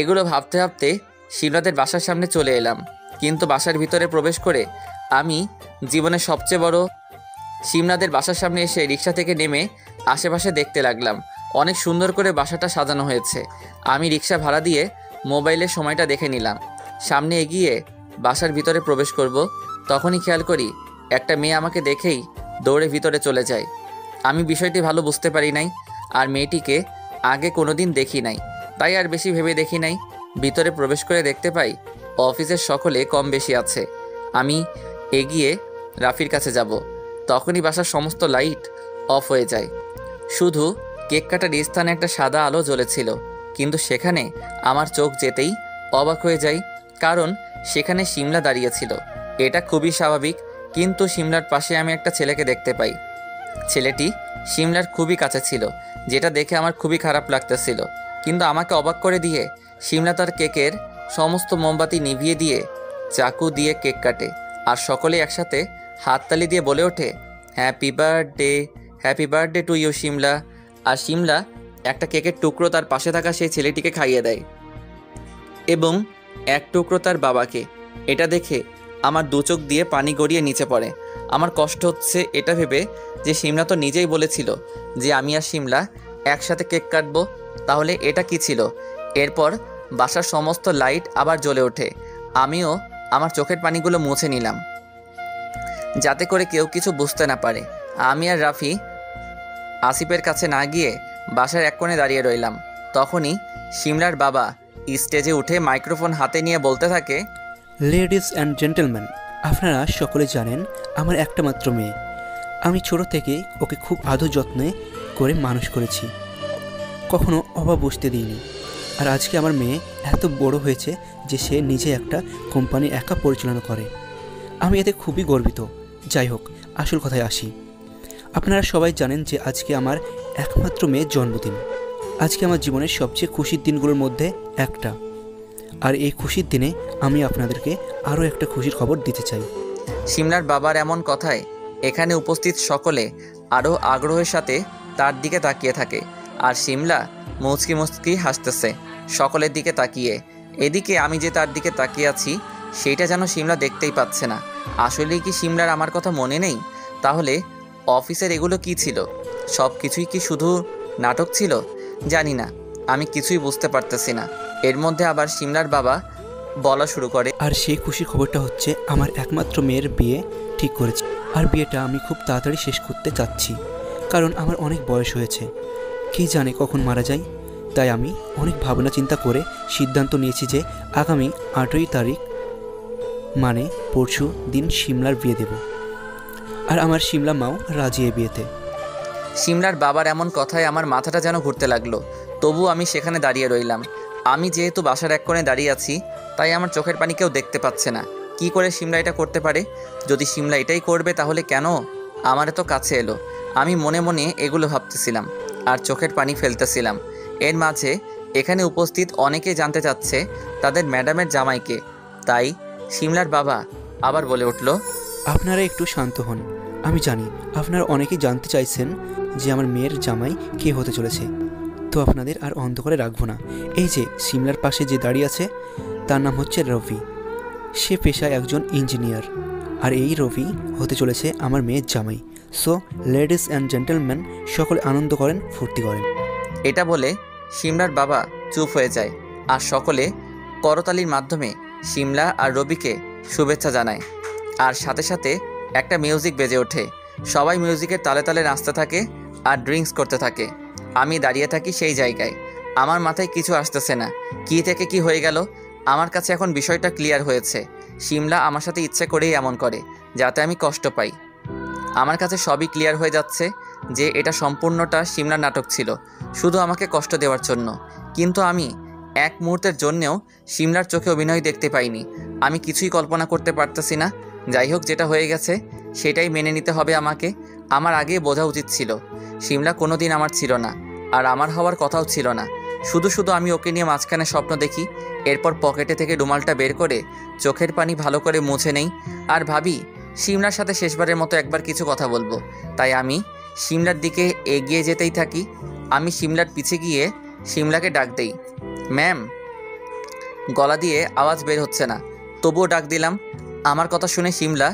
এগুলো ভাবতে ভাবতে সিমলাদের বাসার সামনে চলে এলাম। কিন্তু বাসার ভিতরে প্রবেশ করে আমি জীবনের সবচেয়ে বড় সিমলাদের বাসার সামনে এসে রিক্সা থেকে নেমে আশেপাশে দেখতে লাগলাম। অনেক সুন্দর করে বাসাটা সাজানো হয়েছে। আমি রিক্সা ভাড়া দিয়ে মোবাইলে সময়টা দেখে নিলাম। সামনে এগিয়ে বাসার ভিতরে প্রবেশ করব, তখনই খেয়াল করি একটা মেয়ে আমাকে দেখেই দৌড়ে ভিতরে চলে যায়। আমি বিষয়টি ভালো বুঝতে পারি নাই, আর মেয়েটিকে আগে কোনোদিন দেখি নাই, তাই আর বেশি ভেবে দেখি নাই। ভিতরে প্রবেশ করে দেখতে পাই অফিসের সকলে কম বেশি আছে। আমি এগিয়ে রাফির কাছে যাব, তখনই বাসার সমস্ত লাইট অফ হয়ে যায়। শুধু কেক কাটার স্থানে একটা সাদা আলো জ্বলেছিল, কিন্তু সেখানে আমার চোখ যেতেই অবাক হয়ে যাই, কারণ সেখানে সিমলা দাঁড়িয়েছিল। এটা খুবই স্বাভাবিক, কিন্তু সিমলার পাশে আমি একটা ছেলেকে দেখতে পাই। ছেলেটি সিমলার খুবই কাছে ছিল, যেটা দেখে আমার খুবই খারাপ লাগতেছিল। কিন্তু আমাকে অবাক করে দিয়ে সিমলা তার কেকের সমস্ত মোমবাতি নিভিয়ে দিয়ে চাকু দিয়ে কেক কাটে, আর সকলে একসাথে হাততালি দিয়ে বলে ওঠে, happy birthday to you Simla. আর সিমলা একটা কেকের টুকরো তার পাশে থাকা সেই ছেলেটিকে খাইয়ে দেয়, এবং এক টুকরো তার বাবাকে। এটা দেখে আমার দু চোখ দিয়ে পানি গড়িয়ে নিচে পড়ে। আমার কষ্ট হচ্ছে এটা ভেবে যে সিমলা তো নিজেই বলেছিল যে আমি আর সিমলা একসাথে কেক কাটবো, তাহলে এটা কি ছিল? এরপর বাসার সমস্ত লাইট আবার জ্বলে ওঠে। আমিও আমার চোখের পানিগুলো মুছে নিলাম, যাতে করে কেউ কিছু বুঝতে না পারে। আমি আর রাফি আসিফের কাছে না গিয়ে বাসার এক কোণে দাঁড়িয়ে রইলাম। তখনই সিমলার বাবা স্টেজে উঠে মাইক্রোফোন হাতে নিয়ে বলতে থাকে, লেডিস অ্যান্ড জেন্টলম্যান, আপনারা সকলে জানেন আমার একটা মাত্র মেয়ে। আমি ছোট থেকে ওকে খুব আদর যত্নে করে মানুষ করেছি, কখনো অভাব বুঝতে দিইনি। আর আজকে আমার মেয়ে এত বড় হয়েছে যে সে নিজে একটা কোম্পানি একা পরিচালনা করে। আমি এতে খুবই গর্বিত। যাই হোক, আসল কথায় আসি। আপনারা সবাই জানেন যে আজকে আমার একমাত্র মেয়ের জন্মদিন। আজকে আমার জীবনের সবচেয়ে খুশির দিনগুলোর মধ্যে একটা। আর এই খুশির দিনে আমি আপনাদেরকে আরও একটা খুশির খবর দিতে চাই। সিমলার বাবার এমন কথায় এখানে উপস্থিত সকলে আরও আগ্রহের সাথে তার দিকে তাকিয়ে থাকে, আর সিমলা মুচকি মুচকি হাসতেছে সকলের দিকে তাকিয়ে। এদিকে আমি যে তার দিকে তাকিয়ে আছি সেইটা যেন সিমলা দেখতেই পাচ্ছে না। আসলেই কি সিমলার আমার কথা মনে নেই? তাহলে অফিসের এগুলো কি ছিল? সব কিছুই কি শুধু নাটক ছিল? জানি না, আমি কিছুই বুঝতে পারতেছি না। এর মধ্যে আবার সিমলার বাবা বলা শুরু করে, আর সেই খুশির খবরটা হচ্ছে আমার একমাত্র মেয়ের বিয়ে ঠিক করেছি। আর বিয়েটা আমি খুব তাড়াতাড়ি শেষ করতে চাচ্ছি, কারণ আমার অনেক বয়স হয়েছে, কে জানে কখন মারা যায়। তাই আমি অনেক ভাবনা চিন্তা করে সিদ্ধান্ত নিয়েছি যে আগামী 8ই তারিখ মানে পরশু দিন সিমলার বিয়ে দেব। আর আমার সিমলা মাও রাজি এই বিয়েতে। সিমলার বাবার এমন কথায় আমার মাথাটা যেন ঘুরতে লাগলো। তবু আমি সেখানে দাঁড়িয়ে রইলাম। আমি যেহেতু বাসার এক কোণে দাঁড়িয়ে আছি, তাই আমার চোখের পানি কেউ দেখতে পাচ্ছে না। কি করে সিমলা এটা করতে পারে? যদি সিমলা এটাই করবে তাহলে কেন আমার এত কাছে এলো? আমি মনে মনে এগুলো ভাবতেছিলাম আর চোখের পানি ফেলতেছিলাম। এর মাঝে এখানে উপস্থিত অনেকে জানতে চাচ্ছে তাদের ম্যাডামের জামাইকে। তাই সিমলার বাবা আবার বলে উঠল, আপনারা একটু শান্ত হন। আমি জানি আপনারা অনেকেই জানতে চাইছেন যে আমার মেয়ের জামাই কে হতে চলেছে, তো আপনাদের আর অন্ধকারে রাখবো না। এই যে সিমলার পাশে যে দাঁড়িয়ে আছে তার নাম হচ্ছে রবি। সে পেশায় একজন ইঞ্জিনিয়ার, আর এই রবি হতে চলেছে আমার মেয়ের জামাই। সো লেডিস অ্যান্ড জেন্টলম্যান, সকলে আনন্দ করেন, ফুর্তি করেন। এটা বলে সিমলার বাবা চুপ হয়ে যায়, আর সকলে করতালির মাধ্যমে সিমলা আর রবিকে শুভেচ্ছা জানায়। আর সাথে সাথে একটা মিউজিক বেজে ওঠে। সবাই মিউজিকের তালে তালে নাচতে থাকে আর ড্রিঙ্কস করতে থাকে। আমি দাঁড়িয়ে থাকি সেই জায়গায়। আমার মাথায় কিছু আসতেছে না, কি থেকে কি হয়ে গেল। আমার কাছে এখন বিষয়টা ক্লিয়ার হয়েছে। শিমলা আমার সাথে ইচ্ছে করেই এমন করে, যাতে আমি কষ্ট পাই। আমার কাছে সবই ক্লিয়ার হয়ে যাচ্ছে যে এটা সম্পূর্ণটা শিমলার নাটক ছিল, শুধু আমাকে কষ্ট দেওয়ার জন্য। কিন্তু আমি এক মুহূর্তের জন্যেও শিমলার চোখে অভিনয় দেখতে পাইনি। আমি কিছুই কল্পনা করতে পারতেছি না। যাই হোক, যেটা হয়ে গেছে সেটাই মেনে নিতে হবে আমাকে। আমার আগেই বোঝা উচিত ছিল শিমলা কোনো দিন আমার ছিল না, আর আমার হওয়ার কথাও ছিল না। শুধু শুধু আমি ওকে নিয়ে মাঝখানে স্বপ্ন দেখি। এরপর পকেটে থেকে রুমালটা বের করে চোখের পানি ভালো করে মুছে নেই, আর ভাবি শিমলার সাথে শেষবারের মতো একবার কিছু কথা বলবো। তাই আমি শিমলার দিকে এগিয়ে যেতেই থাকি। আমি শিমলার পিছে গিয়ে শিমলাকে ডাক দেই, ম্যাম। গলা দিয়ে আওয়াজ বের হচ্ছে না, তবুও ডাক দিলাম। আমার কথা শুনে শিমলা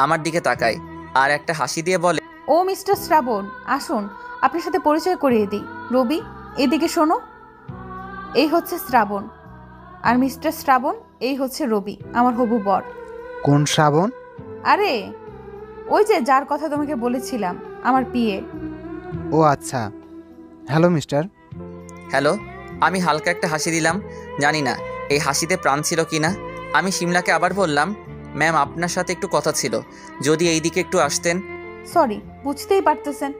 আমার দিকে তাকায় আর একটা হাসি দিয়ে বলে, ও মিস্টার শ্রাবণ, আসুন আপনার সাথে পরিচয় করিয়ে দিই। রবি, এদিকে শোনো। এই হচ্ছে শ্রাবণ, আর মিস্টার শ্রাবণ এই হচ্ছে রবি, আমার হবু বর। কোন শ্রাবণ? আরে ওই যে যার কথা তোমাকে বলেছিলাম, আমার পিএ। ও আচ্ছা, হ্যালো মিস্টার। হ্যালো। আমি হালকা একটা হাসি দিলাম, জানি না এই হাসিতে প্রাণ ছিল কি না। আমি শিমলাকে আবার বললাম, ম্যাম আপনার সাথে একটু কথা ছিল, যদি এই দিকে একটু আসতেন। সরি, বুঝতেই পারতেছেন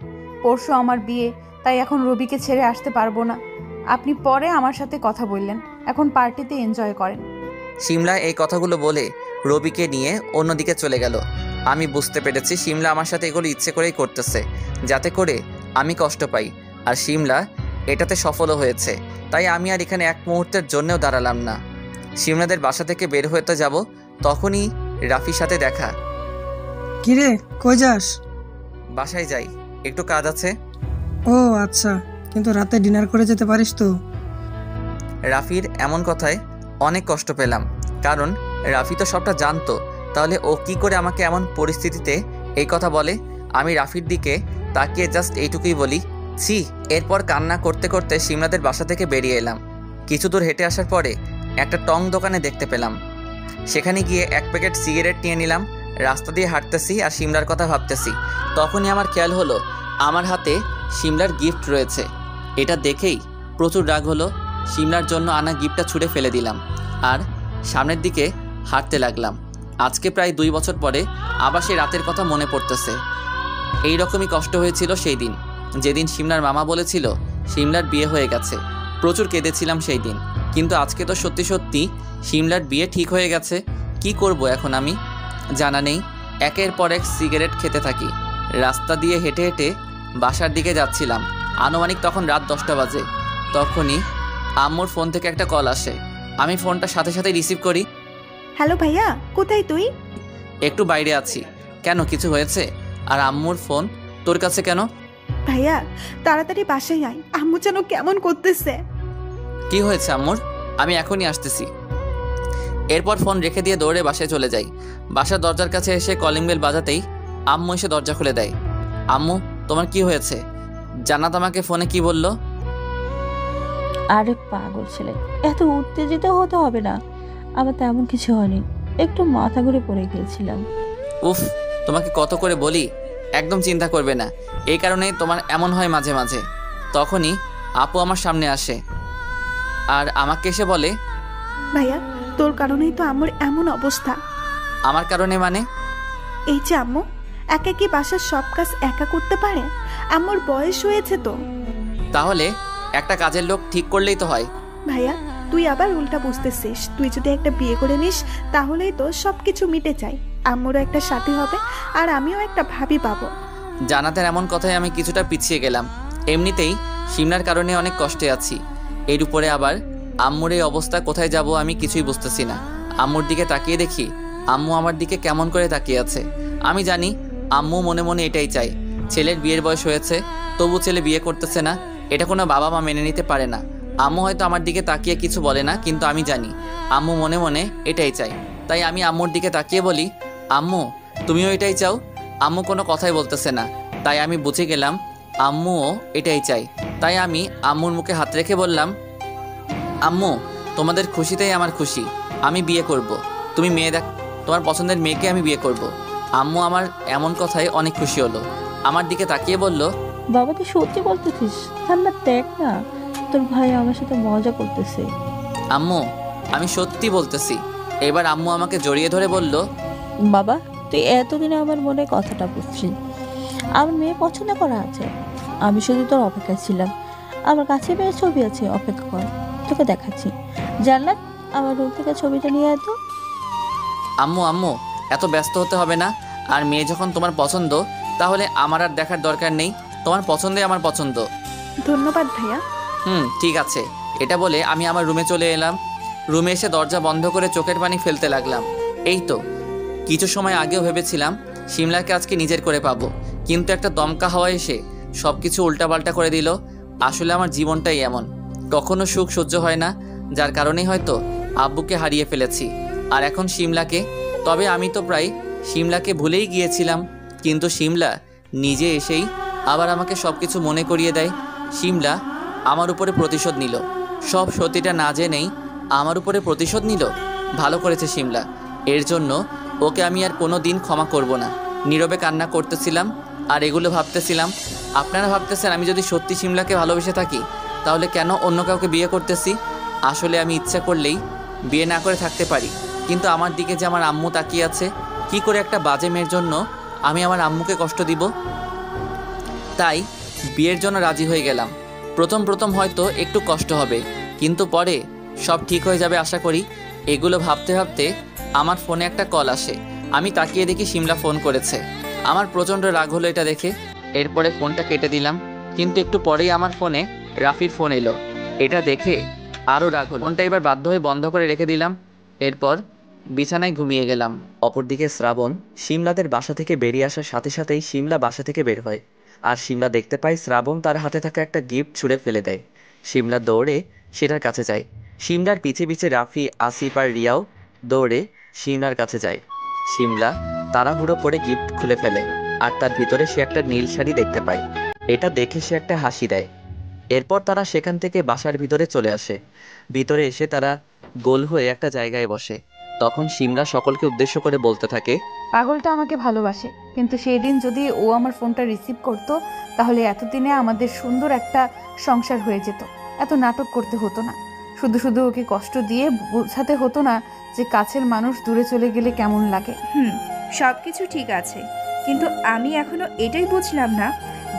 পরশু আমার বিয়ে, তাই এখন রবিকে ছেড়ে আসতে পারবো না। আপনি পরে আমার সাথে কথা বললেন, এখন পার্টিতে এনজয় করেন। শিমলা এই কথাগুলো বলে রবিকে নিয়ে অন্যদিকে চলে গেল। আমি বুঝতে পেরেছি শিমলা আমার সাথে এগুলো ইচ্ছে করেই করতেছে, যাতে করে আমি কষ্ট পাই, আর শিমলা এটাতে সফলও হয়েছে। তাই আমি আর এখানে এক মুহূর্তের জন্যও দাঁড়ালাম না। শিমলাদের বাসা থেকে বের হতে যাব, তখনই রাফির সাথে দেখা। কিরে, কই যাস? বাসায় যাই, একটু কাজ আছে। ও আচ্ছা, কিন্তু রাতে ডিনার করে যেতে পারিস তো? রাফির এমন কথায় অনেক কষ্ট পেলাম, কারণ রাফি তো সবটা জানতো। তাহলে ও কি করে আমাকে এমন পরিস্থিতিতে এই কথা বলে? আমি রাফির দিকে তাকিয়ে জাস্ট এইটুকুই বলি, ছি। এরপর কান্না করতে করতে শিমলাদের বাসা থেকে বেরিয়ে এলাম। কিছু দূর হেঁটে আসার পরে একটা টং দোকানে দেখতে পেলাম। সেখানে গিয়ে এক প্যাকেট সিগারেট নিয়ে নিলাম। রাস্তা দিয়ে হাঁটতেছি আর শিমলার কথা ভাবতেছি। তখনই আমার খেয়াল হলো আমার হাতে শিমলার গিফট রয়েছে। এটা দেখেই প্রচুর রাগ হলো। শিমলার জন্য আনা গিফটটা ছুঁড়ে ফেলে দিলাম আর সামনের দিকে হাঁটতে লাগলাম। আজকে প্রায় 2 বছর পরে আবার সেই রাতের কথা মনে পড়তেছে। এই রকমই কষ্ট হয়েছিল সেই দিন, যেদিন শিমলার মামা বলেছিল শিমলার বিয়ে হয়ে গেছে। প্রচুর কেঁদেছিলাম সেই দিন, কিন্তু আজকে তো সত্যি সত্যি শিমলার বিয়ে ঠিক হয়ে গেছে। কি করব এখন আমি জানা নেই। একের পর এক সিগারেট খেতে থাকি। রাস্তা দিয়ে হেঁটে হেঁটে বাসার দিকে যাচ্ছিলাম। আনুমানিক তখন রাত 10টা বাজে। তখনই আম্মুর ফোন থেকে একটা কল আসে। আমি ফোনটা সাথে সাথে রিসিভ করি। হ্যালো ভাইয়া, কোথায় তুই? একটু বাইরে আছি। কেন, কিছু হয়েছে? আর আম্মুর ফোন তোর কাছে কেন? ভাইয়া তাড়াতাড়ি বাসায় আয়, আম্মু যেন কেমন করতেছে। কি হয়েছে আম্মুর? আমি এখনই আসতেছি। এরপর ফোন রেখে দিয়ে দৌড়ে বাসায় চলে যাই। বাসার দরজার কাছে এসে কলিং বেল বাজাতেই আম্মু এসে দরজা খুলে দেয়। আম্মু, তোমার কি হয়েছে? জান্নাত আমাকে ফোনে কি বলল? আরে পাগল ছেলে, এত উত্তেজিত হতে হবে না। আমার তেমন কিছু হয়নি, একটু মাথা ঘুরে পড়ে গিয়েছিলাম। উফ, তোমাকে কত করে বলি একদম চিন্তা করবে না, এই কারণেই তোমার এমন হয় মাঝে মাঝে। তখনই আপু আমার সামনে আসে আর আমাকে এসে বলে, ভাইয়া তোর কারণেই তো আম্মুর এমন অবস্থা। আমার কারণে মানে? এই যে আম্মু একা কি বাসার সব কাজ একা করতে পারে? আম্মুর বয়স হয়েছে তো। তাহলে একটা কাজের লোক ঠিক করলেই তো হয়। ভাইয়া তুই আবার উল্টা বুঝতেছিস। তুই যদি একটা বিয়ে করে নিস তাহলেই তো সবকিছু মিটে যায়। আম্মুরও একটা সাথী হবে আর আমিও একটা ভাবি পাবো। জানাতের এমন কথায় আমি কিছুটা পিছিয়ে গেলাম। এমনিতেই শিমলার কারণে অনেক কষ্টে আছি, এর উপরে আবার আম্মুর এই অবস্থা। কোথায় যাব আমি কিছুই বুঝতেছি না। আম্মুর দিকে তাকিয়ে দেখি আম্মু আমার দিকে কেমন করে তাকিয়ে আছে। আমি জানি আম্মু মনে মনে এটাই চাই, ছেলের বিয়ের বয়স হয়েছে তবু ছেলে বিয়ে করতেছে না। এটা কোনো বাবা মা মেনে নিতে পারে না। আম্মু হয়তো আমার দিকে তাকিয়ে কিছু বলে না, কিন্তু আমি জানি আম্মু মনে মনে এটাই চাই। তাই আমি আম্মুর দিকে তাকিয়ে বলি, আম্মু তুমিও এটাই চাও? আম্মু কোনো কথাই বলতেছে না। তাই আমি বুঝে গেলাম আম্মুও এটাই চাই। তাই আমি আম্মুর মুখে হাত রেখে বললাম, আম্মু তোমাদের খুশিতেই আমার খুশি। আমি বিয়ে করব। তুমি মেয়ে দেখ, তোমার পছন্দের মেয়েকে আমি বিয়ে করব। আম্মু আমার এমন কথায় অনেক খুশি হলো। আমার দিকে তাকিয়ে বলল, বাবা তুই সত্যি বলতেছিস? ঠান্ডা দেখ না, তোর ভাই আমার সাথে মজা করতেছে। আম্মু আমি সত্যি বলতেছি, এবার আম্মু আমাকে জড়িয়ে ধরে বলল, বাবা তুই এতদিনে আমার মনে কথাটা বুঝছিস। আমার মেয়ে পছন্দ করা আছে, আমি শুধু তোর অপেক্ষায় ছিলাম। আমার কাছে মেয়ের ছবি আছে, অপেক্ষা কর, তোকে দেখাচ্ছি। জান্নাত আমার রুম থেকে ছবিটা নিয়ে এত। আম্মু আম্মু এত ব্যস্ত হতে হবে না। আর মেয়ে যখন তোমার পছন্দ, তাহলে আমার আর দেখার দরকার নেই। তোমার পছন্দই আমার পছন্দ। ধন্যবাদ ভাইয়া। ঠিক আছে। এটা বলে আমি আমার রুমে চলে এলাম। রুমে এসে দরজা বন্ধ করে চোখের পানি ফেলতে লাগলাম। এই তো কিছু সময় আগেও ভেবেছিলাম শিমলাকে আজকে নিজের করে পাবো, কিন্তু একটা দমকা হাওয়া এসে সব কিছু উল্টাপাল্টা করে দিল। আসলে আমার জীবনটাই এমন, কখনো সুখ সহ্য হয় না, যার কারণেই হয়তো আব্বুকে হারিয়ে ফেলেছি আর এখন শিমলাকে। তবে আমি তো প্রায় শিমলাকে ভুলেই গিয়েছিলাম, কিন্তু শিমলা নিজে এসেই আবার আমাকে সব কিছু মনে করিয়ে দেয়। শিমলা আমার উপরে প্রতিশোধ নিল, সব সত্যিটা না জেনেই আমার উপরে প্রতিশোধ নিল। ভালো করেছে শিমলা, এর জন্য ওকে আমি আর কোনো দিন ক্ষমা করব না। নীরবে কান্না করতেছিলাম আর এগুলো ভাবতেছিলাম। আপনারা ভাবতেছেন আমি যদি সত্যি শিমলাকে ভালোবেসে থাকি তাহলে কেন অন্য কাউকে বিয়ে করতেছি। আসলে আমি ইচ্ছা করলেই বিয়ে না করে থাকতে পারি, কিন্তু আমার দিকে যে আমার আম্মু তাকিয়ে আছে, কি করে একটা বাজে মেয়ের জন্য আমি আমার আম্মুকে কষ্ট দিব। তাই বিয়ের জন্য রাজি হয়ে গেলাম। প্রথম হয়তো একটু কষ্ট হবে, কিন্তু পরে সব ঠিক হয়ে যাবে আশা করি। এগুলো ভাবতে ভাবতে আমার ফোনে একটা কল আসে। আমি তাকিয়ে দেখি শিমলা ফোন করেছে। আমার প্রচণ্ড রাগ হলো এটা দেখে। এরপরে ফোনটা কেটে দিলাম, কিন্তু একটু পরেই আমার ফোনে রাফির ফোন এলো। এটা দেখে আরও রাগ হলো। ফোনটা এবার বাধ্য হয়ে বন্ধ করে রেখে দিলাম। এরপর বিছানায় ঘুমিয়ে গেলাম। অপরদিকে শ্রাবণ শিমলাদের বাসা থেকে বেরিয়ে আসার সাথে সাথেই শিমলা বাসা থেকে বের হয়, আর শিমলা দেখতে পায় শ্রাবণ তার হাতে থাকা একটা গিফট ছুঁড়ে ফেলে দেয়। শিমলা দৌড়ে সেটার কাছে যায়। শিমলার পিছে পিছে রাফি, আসিফ আর রিয়াও দৌড়ে শিমলার কাছে যায়। শিমলা তাড়াহুড়ো করে গিফট খুলে ফেলে, আর তার ভিতরে সে একটা নীল শাড়ি দেখতে পায়। এটা দেখে সে একটা হাসি দেয়। এরপর তারা সেখান থেকে বাসার ভিতরে চলে আসে। ভিতরে এসে তারা গোল হয়ে একটা জায়গায় বসে। তখন শিমলা সকলকে উদ্দেশ্য করে বলতে থাকে, পাগলটা আমাকে ভালোবাসে, কিন্তু সেই দিন যদি ও আমার ফোনটা রিসিভ করতো তাহলে এতদিনে আমাদের সুন্দর একটা সংসার হয়ে যেত। এত নাটক করতে হতো না, শুধু শুধু ওকে কষ্ট দিয়ে বোঝাতে হতো না যে কাছের মানুষ দূরে চলে গেলে কেমন লাগে। সব কিছু ঠিক আছে, কিন্তু আমি এখনো এটাই বুঝলাম না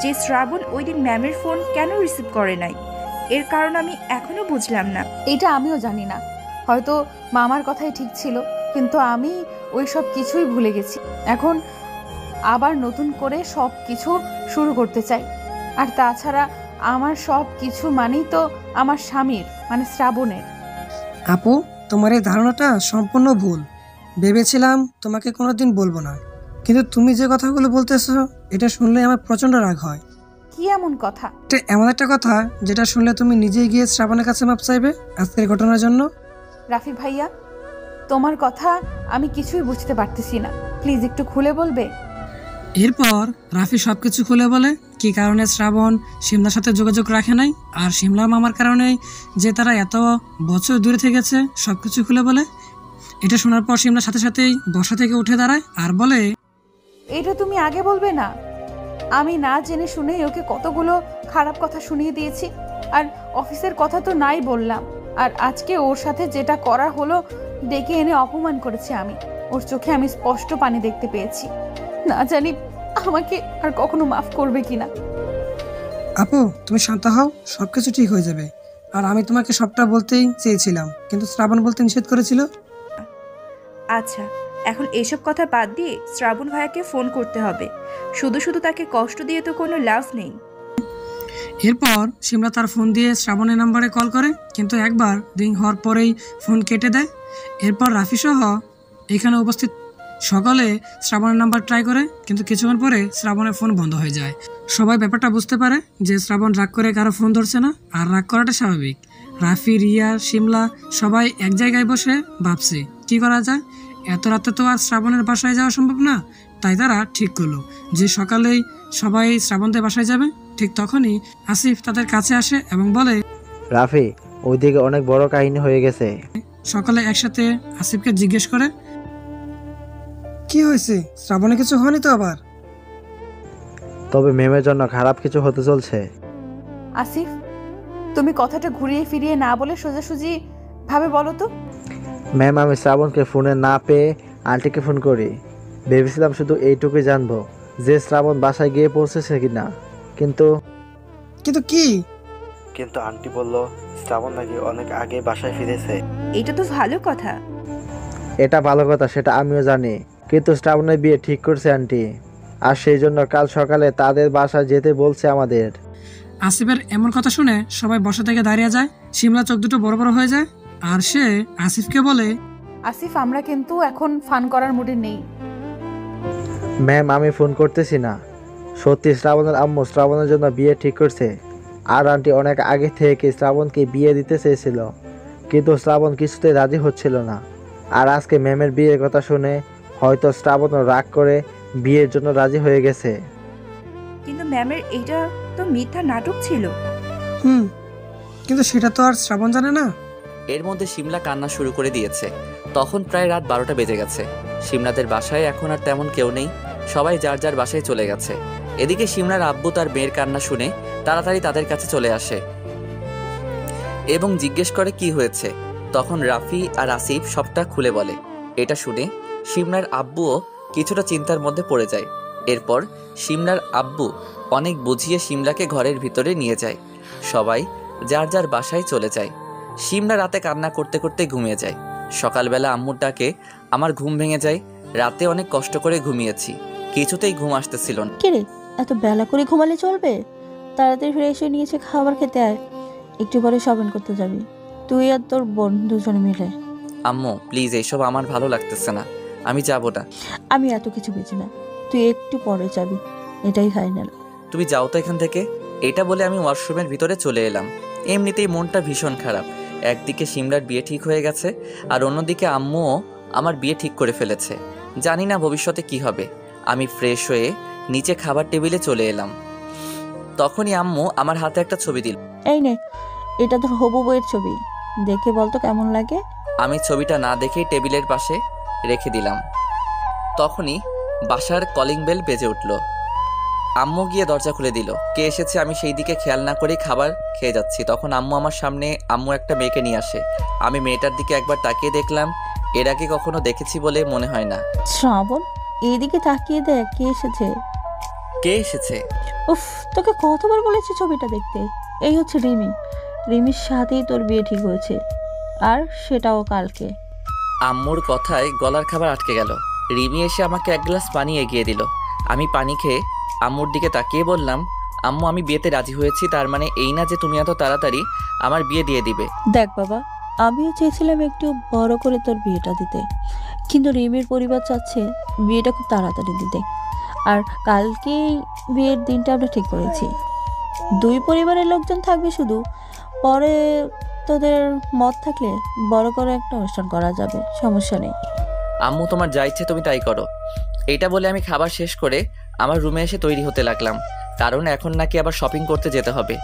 যে শ্রাবণ ওই দিন ম্যামের ফোন কেন রিসিভ করে নাই। এর কারণ আমি এখনো বুঝলাম না। এটা আমিও জানি না, হয়তো মামার কথাই ঠিক ছিল, কিন্তু আমি ওই সব কিছুই ভুলে গেছি। এখন আবার নতুন করে সব কিছু শুরু করতে চাই। আর তাছাড়া আমার সব কিছু মানেই তো আমার স্বামীর, মানে শ্রাবণের। আপু, তোমার এই ধারণাটা সম্পূর্ণ ভুল। ভেবেছিলাম তোমাকে কোনোদিন বলবো না, কিন্তু তুমি যে কথাগুলো বলতেছো এটা শুনলে আমার প্রচণ্ড রাগ হয়। কি এমন কথা? এটা এমন একটা কথা যেটা শুনলে তুমি নিজেই গিয়ে শ্রাবণের কাছে মাপ চাইবে আজকের ঘটনার জন্য। রাফি ভাইয়া, তোমার কথা আমি কিছুই বুঝতে পারতেছি না, প্লিজ একটু খুলে বলবে? এরপর রাফি সবকিছু খুলে বলে কি কারণে শ্রাবণ শিমলার সাথে যোগাযোগ রাখে নাই, আর শিমলার মামার কারণেই যে তারা এত বছর দূরে থেকেছে, সবকিছু খুলে বলে। এটা শোনার পর শিমলার সাথে সাথেই বসা থেকে উঠে দাঁড়ায় আর বলে, এটা তুমি আগে বলবে না? আমি না জেনে শুনে ওকে কতগুলো খারাপ কথা শুনিয়ে দিয়েছি, আর অফিসের কথা তো নাই বললাম। আর আজকে ওর সাথে যেটা করা হলো, ডেকে এনে অপমান করেছি আমি। ওর চোখে আমি স্পষ্ট পানি দেখতে পেয়েছি। না জানি আমাকে আর কখনো মাফ করবে কিনা। আপু, তুমি শান্ত হও, সবকিছু ঠিক হয়ে যাবে। আর আমি তোমাকে সবটা বলতেই চেয়েছিলাম, কিন্তু শ্রাবণ বলতে নিষেধ করেছিল। আচ্ছা, এখন এসব কথা বাদ দিয়ে শ্রাবণ ভাইয়াকে ফোন করতে হবে। শুধু শুধু তাকে কষ্ট দিয়ে তো কোনো লাভ নেই। এরপর শিমলা তার ফোন দিয়ে শ্রাবণের নাম্বারে কল করে, কিন্তু একবার রিং হওয়ার পরেই ফোন কেটে দেয়। এরপর রাফি সহ এখানে উপস্থিত সকলে শ্রাবণের নাম্বার ট্রাই করে, কিন্তু কিছুক্ষণ পরে শ্রাবণের ফোন বন্ধ হয়ে যায়। সবাই ব্যাপারটা বুঝতে পারে যে শ্রাবণ রাগ করে কারো ফোন ধরছে না, আর রাগ করাটা স্বাভাবিক। রাফি, রিয়া, শিমলা সবাই এক জায়গায় বসে ভাবছে কি করা যায়। এত রাতে তো আর শ্রাবণের বাসায় যাওয়া সম্ভব না, তাই তারা ঠিক করলো যে সকালেই সবাই শ্রাবণদের বাসায় যাবে। ঠিক তখনই আসিফ তাদের কাছে আসে এবং বলে, রাফি, ওইদিকে অনেক বড় কাহিনী হয়ে গেছে। সকালে একসাথে আসিফকে জিজ্ঞেস করে, কি হয়েছে? শ্রাবণে কিছু হয়নি তো আবার? তবে মেমের জন্য খারাপ কিছু হতে চলছে। আসিফ, তুমি কথাটা ঘুরিয়ে ফিরিয়ে না বলে সোজাসুজি ভাবে বলো তো। ম্যাম আমি শ্রাবণকে ফোনে না পেয়ে আন্টিকে ফোন করি। ভেবেছিলাম শুধু এইটুকুই জানবো যে শ্রাবণ বাসায় গিয়ে পৌঁছেছে কিনা, কিন্তু কিন্তু আন্টি বলল শ্রাবণ নাকি অনেক আগে বাসায় ফিরেছে। এটা তো ভালো কথা। এটা ভালো কথা, সেটা আমিও জানি, কিন্তু শ্রাবণের বিয়ে ঠিক করছে আন্টি, আর সেই জন্য কাল সকালে তাদের বাসায় যেতে বলছে আমাদের। আসিফের এমন কথা শুনে সবাই বসা থেকে দাঁড়িয়ে যায়। শিমলা চোখ দুটো বড় বড় হয়ে যায় আর সে আসিফকে বলে, আসিফ আমরা কিন্তু এখন ফান করার মুডে নেই। ম্যাম আমি ফোন করতেছি না, সত্যি শ্রাবণের আম্মু শ্রাবণের জন্য বিয়ে ঠিক করছে। আর আন্টি অনেক আগে থেকে শ্রাবণকে বিয়ে দিতে চেয়েছিল, কিন্তু শ্রাবণ কিছুতেই রাজি হচ্ছিল না। আর আজকে ম্যামের বিয়ের কথা শুনে হয়তো শ্রাবণও রাগ করে বিয়ের জন্য রাজি হয়ে গেছে। কিন্তু ম্যামের এইটা তো মিথ্যা নাটক ছিল। কিন্তু সেটা তো আর শ্রাবণ জানে না। এর মধ্যে শিমলা কান্না শুরু করে দিয়েছে। তখন প্রায় রাত 12টা বেজে গেছে। শিমলাদের বাসায় এখন আর তেমন কেউ নেই, সবাই যার যার বাসায় চলে গেছে। এদিকে শিমলার আব্বু তার মেয়ের কান্না শুনে তাড়াতাড়ি তাদের কাছে চলে আসে এবং জিজ্ঞেস করে কি হয়েছে। তখন রাফি আর আসিফ সবটা খুলে বলে। এটা শুনে শিমলার আব্বুও কিছুটা চিন্তার মধ্যে পড়ে যায়। এরপর শিমলার আব্বু অনেক বুঝিয়ে শিমলাকে ঘরের ভিতরে নিয়ে যায়। সবাই যার যার বাসায় চলে যায়। শিমলা রাতে কান্না করতে করতে ঘুমিয়ে যায়। সকালবেলা আম্মুর ডাকে আমার ঘুম ভেঙে যায়। রাতে অনেক কষ্ট করে ঘুমিয়েছি, কিছুতেই ঘুম আসতেছিল না। কে রে, এত বেলা করে ঘুমালে চলবে? তাড়াতাড়ি ফিরে এসে নিয়েছে খাবার খেতে আয়, একটু পরে শপিং করতে যাবি তুই আর তোর বোন দুজনে মিলে। আম্মু প্লিজ, এইসব আমার ভালো লাগতেছে না, আমি যাব না। আমি এত কিছু বুঝি না, তুই একটু পরে যাবি, এটাই ফাইনাল। তুমি যাও তো এখান থেকে। এটা বলে আমি ওয়াশরুমের ভিতরে চলে এলাম। এমনিতেই মনটা ভীষণ খারাপ। একদিকে শিমলার বিয়ে ঠিক হয়ে গেছে, আর অন্যদিকে আম্মুও আমার বিয়ে ঠিক করে ফেলেছে। জানি না ভবিষ্যতে কি হবে। আমি ফ্রেশ হয়ে নিচে খাবার টেবিলে চলে এলাম। তখনই আম্মু আমার হাতে একটা ছবি দিল। এই নে, এটা তোর হবু বউয়ের ছবি, দেখে বলতো কেমন লাগে। আমি ছবিটা না দেখেই টেবিলের পাশে রেখে দিলাম। তখনই বাসার কলিং বেল বেজে উঠল। আম্মু গিয়ে দরজা খুলে দিল। কে এসেছে আমি সেই দিকে খেয়াল না করেই খাবার খেয়ে যাচ্ছি। তখন আম্মু আমার সামনে একটা মেয়েকে নিয়ে আসে। আমি মেয়েটার দিকে একবার তাকিয়ে দেখলাম। এর আগে কখনো দেখেছি বলে মনে হয় না। শ্রাবণ, এইদিকে তাকিয়ে দেখ কে এসেছে। কে এসেছে? উফ, তোকে কতবার বলেছি ছবিটা দেখতে। এই হচ্ছে রিমি। রিমির সাথেই তোর বিয়ে ঠিক হয়েছে, আর সেটাও কালকে। আম্মুর কথায় গলার খাবার আটকে গেল। রিমি এসে আমাকে এক গ্লাস পানি এগিয়ে দিল। আমি পানি খেয়ে আম্মুর দিকে তাকিয়ে বললাম, আম্মু আমি বিয়েতে রাজি হয়েছি, তার মানে এই না যে তুমি এত তাড়াতাড়ি আমার বিয়ে দিয়ে দিবে। দেখ বাবা, আমিও চেয়েছিলাম একটু বড় করে তোর বিয়েটা দিতে, কিন্তু রিমির পরিবার চাচ্ছে বিয়েটা খুব তাড়াতাড়ি দিতে। আর কালকেই বিয়ের দিনটা আমরা ঠিক করেছি। দুই পরিবারের লোকজন থাকবে শুধু, পরে তোদের মত থাকলে বড় করে একটা অনুষ্ঠান করা যাবে, সমস্যা নেই। আম্মু তোমার যা ইচ্ছে তুমি তাই করো। এটা বলে আমি খাবার শেষ করে আমার রুমে এসে তৈরি হতে লাগলাম, কারণ এখন নাকি আবার শপিং করতে যেতে হবে।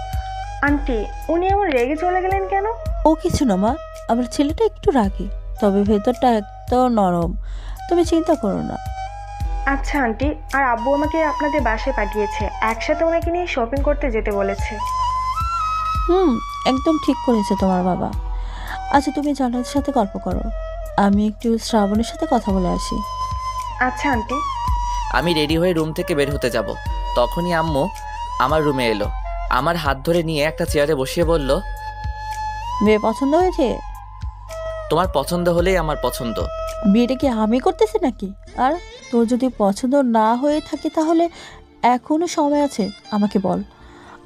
আন্টি উনি এমন রেগে চলে গেলেন কেন? ও কিছু না মা, আমার ছেলেটা একটু রাগী, তবে ভেতরটা এত নরম, তুমি চিন্তা করো না। আচ্ছা আন্টি, আর আব্বু আমাকে আপনাদের বাসায় পাঠিয়েছে, একসাথে ওনাকে নিয়ে শপিং করতে যেতে বলেছে। একদম ঠিক করেছে তোমার বাবা। আচ্ছা তুমি জান্নাতের সাথে গল্প করো, আমি একটু শ্রাবণের সাথে কথা বলে আসি। আচ্ছা আন্টি। আমি রেডি হয়ে রুম থেকে বের হতে যাব। তখনই আম্মু আমার রুমে এলো। আমার হাত ধরে নিয়ে একটা চেয়ারে বসিয়ে বলল, মেয়ে পছন্দ হয়েছে? তোমার পছন্দ হলেই আমার পছন্দ। বিয়েটা কি আমি করতেছি নাকি? আর তোর যদি পছন্দ না হয়ে থাকে তাহলে এখনো সময় আছে, আমাকে বল,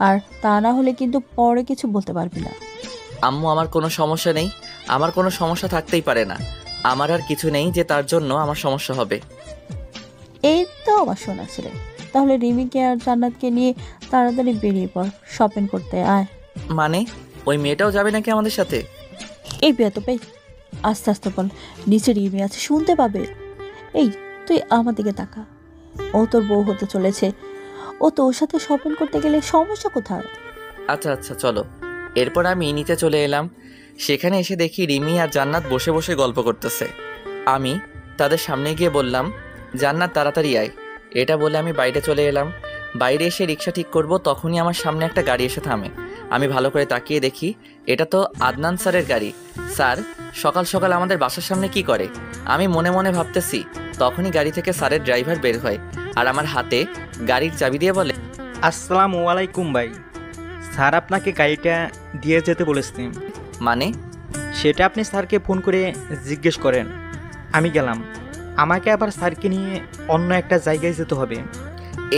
আর তা না হলে কিন্তু পরে কিছু বলতে পারবি না। আম্মু আমার কোনো সমস্যা নেই, আমার কোনো সমস্যা থাকতেই পারে না। আমার আর কিছু নেই যে তার জন্য আমার সমস্যা হবে। এই তো আমার শোনা ছেলে, তাহলে রিমিকে আর জান্নাতকে নিয়ে তাড়াতাড়ি বেরিয়ে পড়, শপিং করতে আয়। মানে ওই মেয়েটাও যাবে নাকি আমাদের সাথে? এই বিয়ে তো পেয়ে আস্তে আস্তে বল, নিচে রিমি আছে, শুনতে পাবে। এই তুই আমার দিকে তাকা, ও তোর বউ হতে চলেছে, ও তোর সাথে শপিং করতে গেলে সমস্যা কোথায়? আচ্ছা আচ্ছা চলো। এরপর আমি নিচে চলে এলাম। সেখানে এসে দেখি রিমি আর জান্নাত বসে বসে গল্প করতেছে। আমি তাদের সামনে গিয়ে বললাম, জান্নাত তাড়াতাড়ি আয়। এটা বলে আমি বাইরে চলে এলাম। বাইরে এসে রিক্সা ঠিক করব, তখনই আমার সামনে একটা গাড়ি এসে থামে। আমি ভালো করে তাকিয়ে দেখি এটা তো আদনান স্যারের গাড়ি। স্যার সকাল সকাল আমাদের বাসার সামনে কি করে? আমি মনে মনে ভাবতেছি, তখনই গাড়ি থেকে স্যারের ড্রাইভার বের হয় আর আমার হাতে গাড়ির চাবি দিয়ে বলে, আসসালামু আলাইকুম ভাই, স্যার আপনাকে গাড়িটা দিয়ে যেতে বলেছেন। মানে? সেটা আপনি স্যারকে ফোন করে জিজ্ঞেস করেন। আমি গেলাম, আমাকে আবার স্যারকে নিয়ে অন্য একটা জায়গায় যেতে হবে।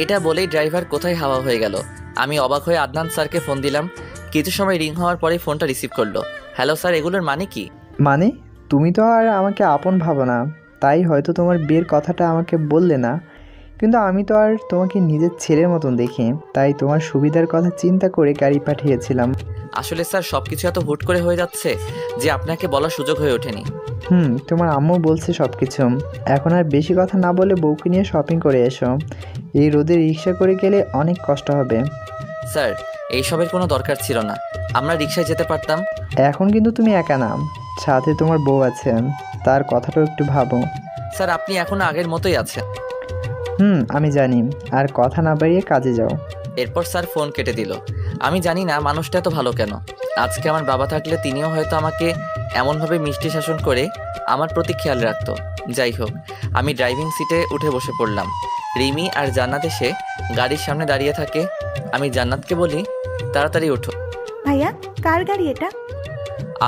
এটা বলেই ড্রাইভার কোথায় হাওয়া হয়ে গেল। আমি অবাক হয়ে আদনান স্যারকে ফোন দিলাম। কিছু সময় রিং হওয়ার পরে ফোনটা রিসিভ করলো। হ্যালো স্যার, এগুলোর মানে কি? মানে তুমি তো আর আমাকে আপন ভাবো না, তাই হয়তো তোমার বিয়ের কথাটা আমাকে বললে না, কিন্তু আমি তো আর তোমাকে নিজের ছেলের মতন দেখি, তাই তোমার সুবিধার কথা চিন্তা করে গাড়ি পাঠিয়েছিলাম। আসলে স্যার সব কিছু এত হুট করে হয়ে যাচ্ছে যে আপনাকে বলার সুযোগ হয়ে ওঠেনি। তোমার আম্মু বলছে সব কিছু। এখন আর বেশি কথা না বলে বউকে নিয়ে শপিং করে এসো। এই রোদে রিক্সা করে গেলে অনেক কষ্ট হবে। স্যার এইসবের কোনো দরকার ছিল না, আমরা রিক্সায় যেতে পারতাম। এখন কিন্তু তুমি একা না, সাথে তোমার বউ আছে, তার কথাটাও একটু ভাবো। স্যার আপনি এখনো আগের মতোই আছেন। আমি জানি, আর কথা না বাড়িয়ে কাজে যাও। এরপর স্যার ফোন কেটে দিল। আমি জানি না মানুষটা এত ভালো কেন। আজকে আমার বাবা থাকলে তিনিও হয়তো আমাকে এমনভাবে মিষ্টি শাসন করে আমার প্রতি খেয়াল রাখতো। যাই হোক, আমি ড্রাইভিং সিটে উঠে বসে পড়লাম। রিমি আর জান্নাত এসে গাড়ির সামনে দাঁড়িয়ে থাকে। আমি জান্নাতকে বলি, তাড়াতাড়ি ওঠো। ভাইয়া, কার গাড়ি এটা?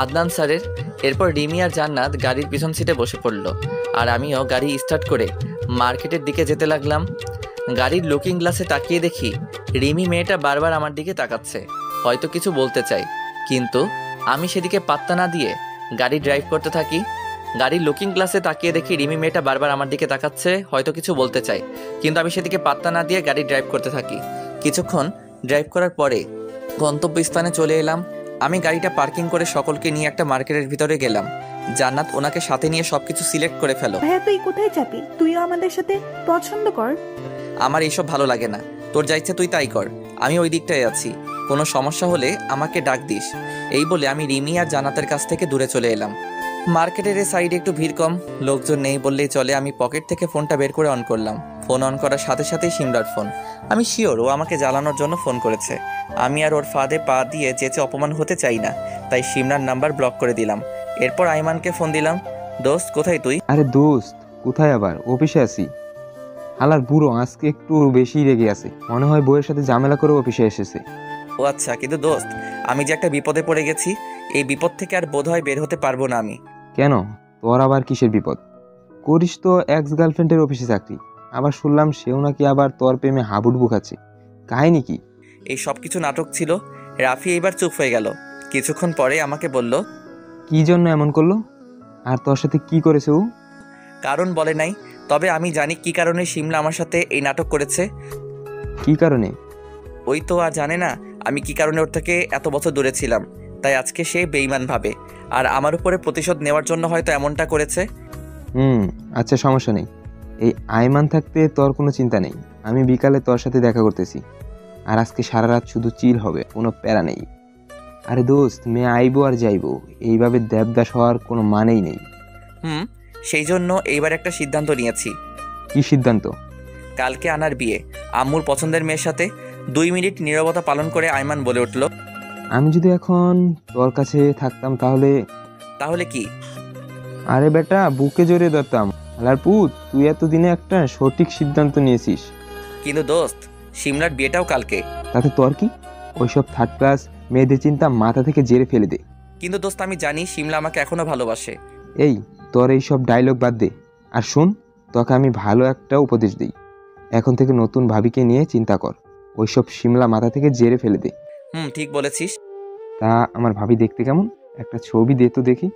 আদনান স্যারের। এরপর রিমি আর জান্নাত গাড়ির পিছন সিটে বসে পড়ল আর আমিও গাড়ি স্টার্ট করে মার্কেটের দিকে যেতে লাগলাম। গাড়ির লুকিং গ্লাসে তাকিয়ে দেখি রিমি মেয়েটা বারবার আমার দিকে তাকাচ্ছে, হয়তো কিছু বলতে চাই, কিন্তু আমি সেদিকে পাত্তা না দিয়ে গাড়ি ড্রাইভ করতে থাকি। গাড়ির লুকিং গ্লাসে তাকিয়ে দেখি রিমি মেয়েটা বারবার আমার দিকে তাকাচ্ছে, হয়তো কিছু বলতে চাই, কিন্তু আমি সেদিকে পাত্তা না দিয়ে গাড়ি ড্রাইভ করতে থাকি। কিছুক্ষণ ড্রাইভ করার পরে গন্তব্যস্থানে চলে এলাম। আমি গাড়িটা পার্কিং করে সকলকে নিয়ে একটা মার্কেটের ভিতরে গেলাম। জান্নাত ওনাকে সাথে নিয়ে সবকিছু সিলেক্ট করে ফেলো। ভাইয়া তুই কোথায় যাবি? তুইও আমাদের সাথে পছন্দ কর। আমার এইসব ভালো লাগে না, তোর যা ইচ্ছে তুই তাই কর, আমি ওই দিকটায় আছি, কোনো সমস্যা হলে আমাকে ডাক দিস। এই বলে আমি রিমি আর জান্নাতের কাছ থেকে দূরে চলে এলাম। মার্কেটের এই সাইডে একটু ভিড় কম, লোকজন নেই বললেই চলে। আমি পকেট থেকে ফোনটা বের করে অন করলাম। ফোন অন করার সাথে সাথেই সিমরার ফোন। আমি শিওর ও আমাকে জ্বালানোর জন্য ফোন করেছে। আমি আর ওর ফাঁদে পা দিয়ে যেচে অপমান হতে চাই না, তাই সিমরার নাম্বার ব্লক করে দিলাম। এরপর আইমানকে ফোন দিলাম। দোস্ত কোথায় তুই? আরে দোস্ত কোথায়, আবার অফিসে আছি। হালার বুড়ো আজকে একটু বেশি রেগে আছে, মনে হয় বউয়ের সাথে ঝামেলা করে অফিসে এসেছে। ও আচ্ছা, কিন্তু দোস্ত আমি যে একটা বিপদে পড়ে গেছি, এই বিপদ থেকে আর বোধহয় বের হতে পারবো না আমি। কেন, তোর আবার কিসের বিপদ? করিস তো এক্স গার্লফ্রেন্ডের অফিসে চাকরি, আবার শুনলাম সেও নাকি আবার তোর প্রেমে হাবুডুবু খাচ্ছে। কাহিনী কি? এই সব কিছু নাটক ছিল। রাফি এবার চুপ হয়ে গেল। কিছুক্ষণ পরে আমাকে বলল, কি জন্য এমন করলো আর তোর সাথে কি করেছে ও? কারণ বলে নাই, তবে আমি জানি কি কারণে শিমলা আমার সাথে এই নাটক করেছে। কি কারণে? ওই তো আর জানে না আমি কি কারণে ওর থেকে এত বছর দূরে ছিলাম, তাই আজকে সে বেঈমান ভাবে আর আমার উপরে প্রতিশোধ নেওয়ার জন্য হয়তো এমনটা করেছে। আচ্ছা সমস্যা নেই, এই আইমান থাকতে তোর কোনো চিন্তা নেই। আমি বিকালে তোর সাথে দেখা করতেছি, আর আজকে সারা রাত শুধু চিল হবে, কোনো প্যারা নেই। আরে দোস্ত, মেয়ে আইবো আর যাইবো, এইভাবে দেবদাস হওয়ার কোনো মানেই নেই। সেই জন্য এইবার একটা সিদ্ধান্ত নিয়েছি। কি সিদ্ধান্ত? কালকে আনার বিয়ে আম্মুর পছন্দের মেয়ের সাথে। 2 মিনিট নীরবতা পালন করে আইমান বলে উঠল, আমি যদি এখন তোর কাছে থাকতাম তাহলে? তাহলে কি? আরে বেটা, বুকে জড়িয়ে ধরতাম। আলার পুত, তুই এতদিনে একটা সঠিক সিদ্ধান্ত নিয়েছিস। কিন্তু দোস্ত, শিমলার বিয়েটাও কালকে। তাতে তোর কি? ওইসব থার্ড ক্লাস মেয়েদের চিন্তা মাথা থেকে জেরে ফেলে দে। কিন্তু দোস্ত আমি জানি শিমলা আমাকে এখনো ভালোবাসে। এই তোর এইসব ডায়লগ বাদ দে, আর শুন, তোকে আমি ভালো একটা উপদেশ দিই। এখন থেকে নতুন ভাবিকে নিয়ে চিন্তা কর, ওইসব শিমলা মাথা থেকে জেরে ফেলে দে। ঠিক বলেছিস। তা আমার ভাবি দেখতে কেমন? একটা ছবি দে তো দেখি।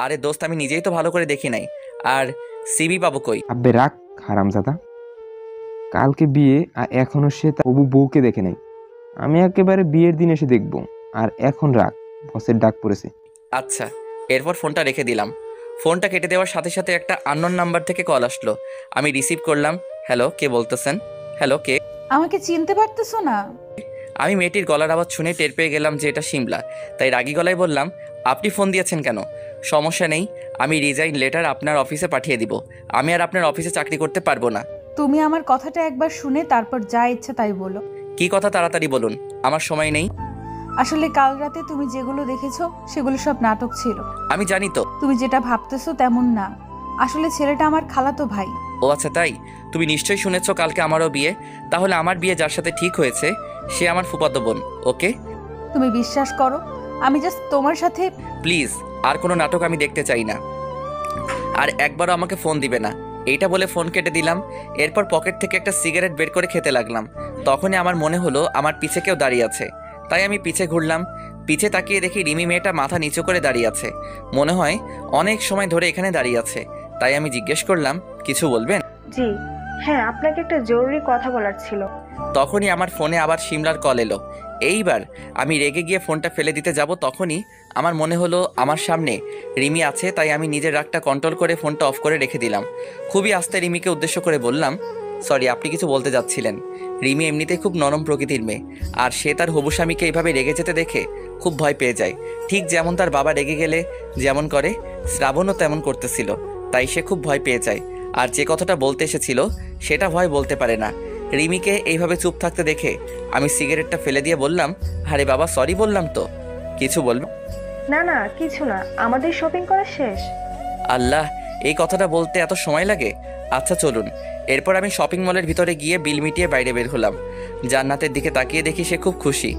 আরে দোস্ত, আমি নিজেই তো ভালো করে দেখি নাই, আর সিবি পাবো কই? আব্বে রাখ হারামজাদা, কালকে বিয়ে আর এখনো সে তার বউকে দেখে নাই। আমি একেবারে বিয়ের দিন এসে দেখবো। আর এখন রাখ, বসের ডাক পড়েছে। আচ্ছা। এরপর ফোনটা রেখে দিলাম। ফোনটা কেটে দেওয়ার সাথে সাথে একটা আননোন নাম্বার থেকে কল আসলো। আমি রিসিভ করলাম। হ্যালো, কে বলতেছেন? হ্যালো, কে? আমাকে চিনতে পারতেছো না? আমি মেয়েটির গলার আওয়াজ শুনে টের পেয়ে গেলাম যে এটা শিমলা, তাই রাগী গলায় বললাম, আপনি ফোন দিয়েছেন কেন? সমস্যা নেই, আমি রিজাইন লেটার আপনার অফিসে পাঠিয়ে দিব। আমি আর আপনার অফিসে চাকরি করতে পারবো না। তুমি আমার কথাটা একবার শুনে তারপর যা ইচ্ছা তাই বলো। কি কথা, তাড়াতাড়ি বলুন, আমার সময় নেই। আসলে কাল রাতে তুমি যেগুলো দেখেছো সেগুলো সব নাটক ছিল। আমি জানি তো। তুমি যেটা ভাবতেছো তেমন না, আসলে ছেলেটা আমার খালাতো ভাই। ও আচ্ছা তাই? তুমি নিশ্চয়ই শুনেছো কালকে আমারও বিয়ে। তাহলে আমার বিয়ে যার সাথে ঠিক হয়েছে সে আমার ফুফাতো বোন। ওকে, তুমি বিশ্বাস করো, আমি জাস্ট তোমার সাথে। প্লিজ, আর কোনো নাটক আমি দেখতে চাই না, আর একবারও আমাকে ফোন দিবে না। এইটা বলে ফোন কেটে দিলাম। এরপর পকেট থেকে একটা সিগারেট বের করে খেতে লাগলাম। তখনই আমার মনে হলো আমার পিছে কেউ দাঁড়িয়ে আছে, তাই আমি পিছে ঘুরলাম। পিছে তাকিয়ে দেখি রিমি মেয়েটা মাথা নিচু করে দাঁড়িয়ে আছে। মনে হয় অনেক সময় ধরে এখানে দাঁড়িয়ে আছে। তাই আমি জিজ্ঞেস করলাম, কিছু বলবেন? জি হ্যাঁ, আপনাকে একটা জরুরি কথা বলার ছিল। তখনই আমার ফোনে আবার শিমলার কল এলো। এইবার আমি রেগে গিয়ে ফোনটা ফেলে দিতে যাব, তখনই আমার মনে হলো আমার সামনে রিমি আছে। তাই আমি নিজের রাগটা কন্ট্রোল করে ফোনটা অফ করে রেখে দিলাম। খুবই আস্তে রিমিকে উদ্দেশ্য করে বললাম, সরি, আপনি কিছু বলতে যাচ্ছিলেন। রিমি এমনিতেই খুব নরম প্রকৃতির মেয়ে, আর সে তার হবু স্বামীকে এইভাবে রেগে যেতে দেখে খুব ভয় পেয়ে যায়। ঠিক যেমন তার বাবা রেগে গেলে যেমন করে, শ্রাবণও তেমন করতেছিল। তাই সে খুব ভয় পেয়ে যায়, আর যে কথাটা বলতে এসেছিল সেটা ভয় বলতে পারে না। রিমিকে এইভাবে চুপ থাকতে দেখে আমি সিগারেটটা ফেলে দিয়ে বললাম, আরে বাবা, সরি বললাম তো। কিছু বলবো? না না, কিছু না, আমাদের শপিং করা শেষ। আল্লাহ, এই কথাটা বলতে এত সময় লাগে? আচ্ছা চলুন। এরপর আমি শপিং মলের ভিতরে গিয়ে বিল মিটিয়ে বাইরে বের হলাম। জান্নাতের দিকে তাকিয়ে দেখি সে খুব খুশি।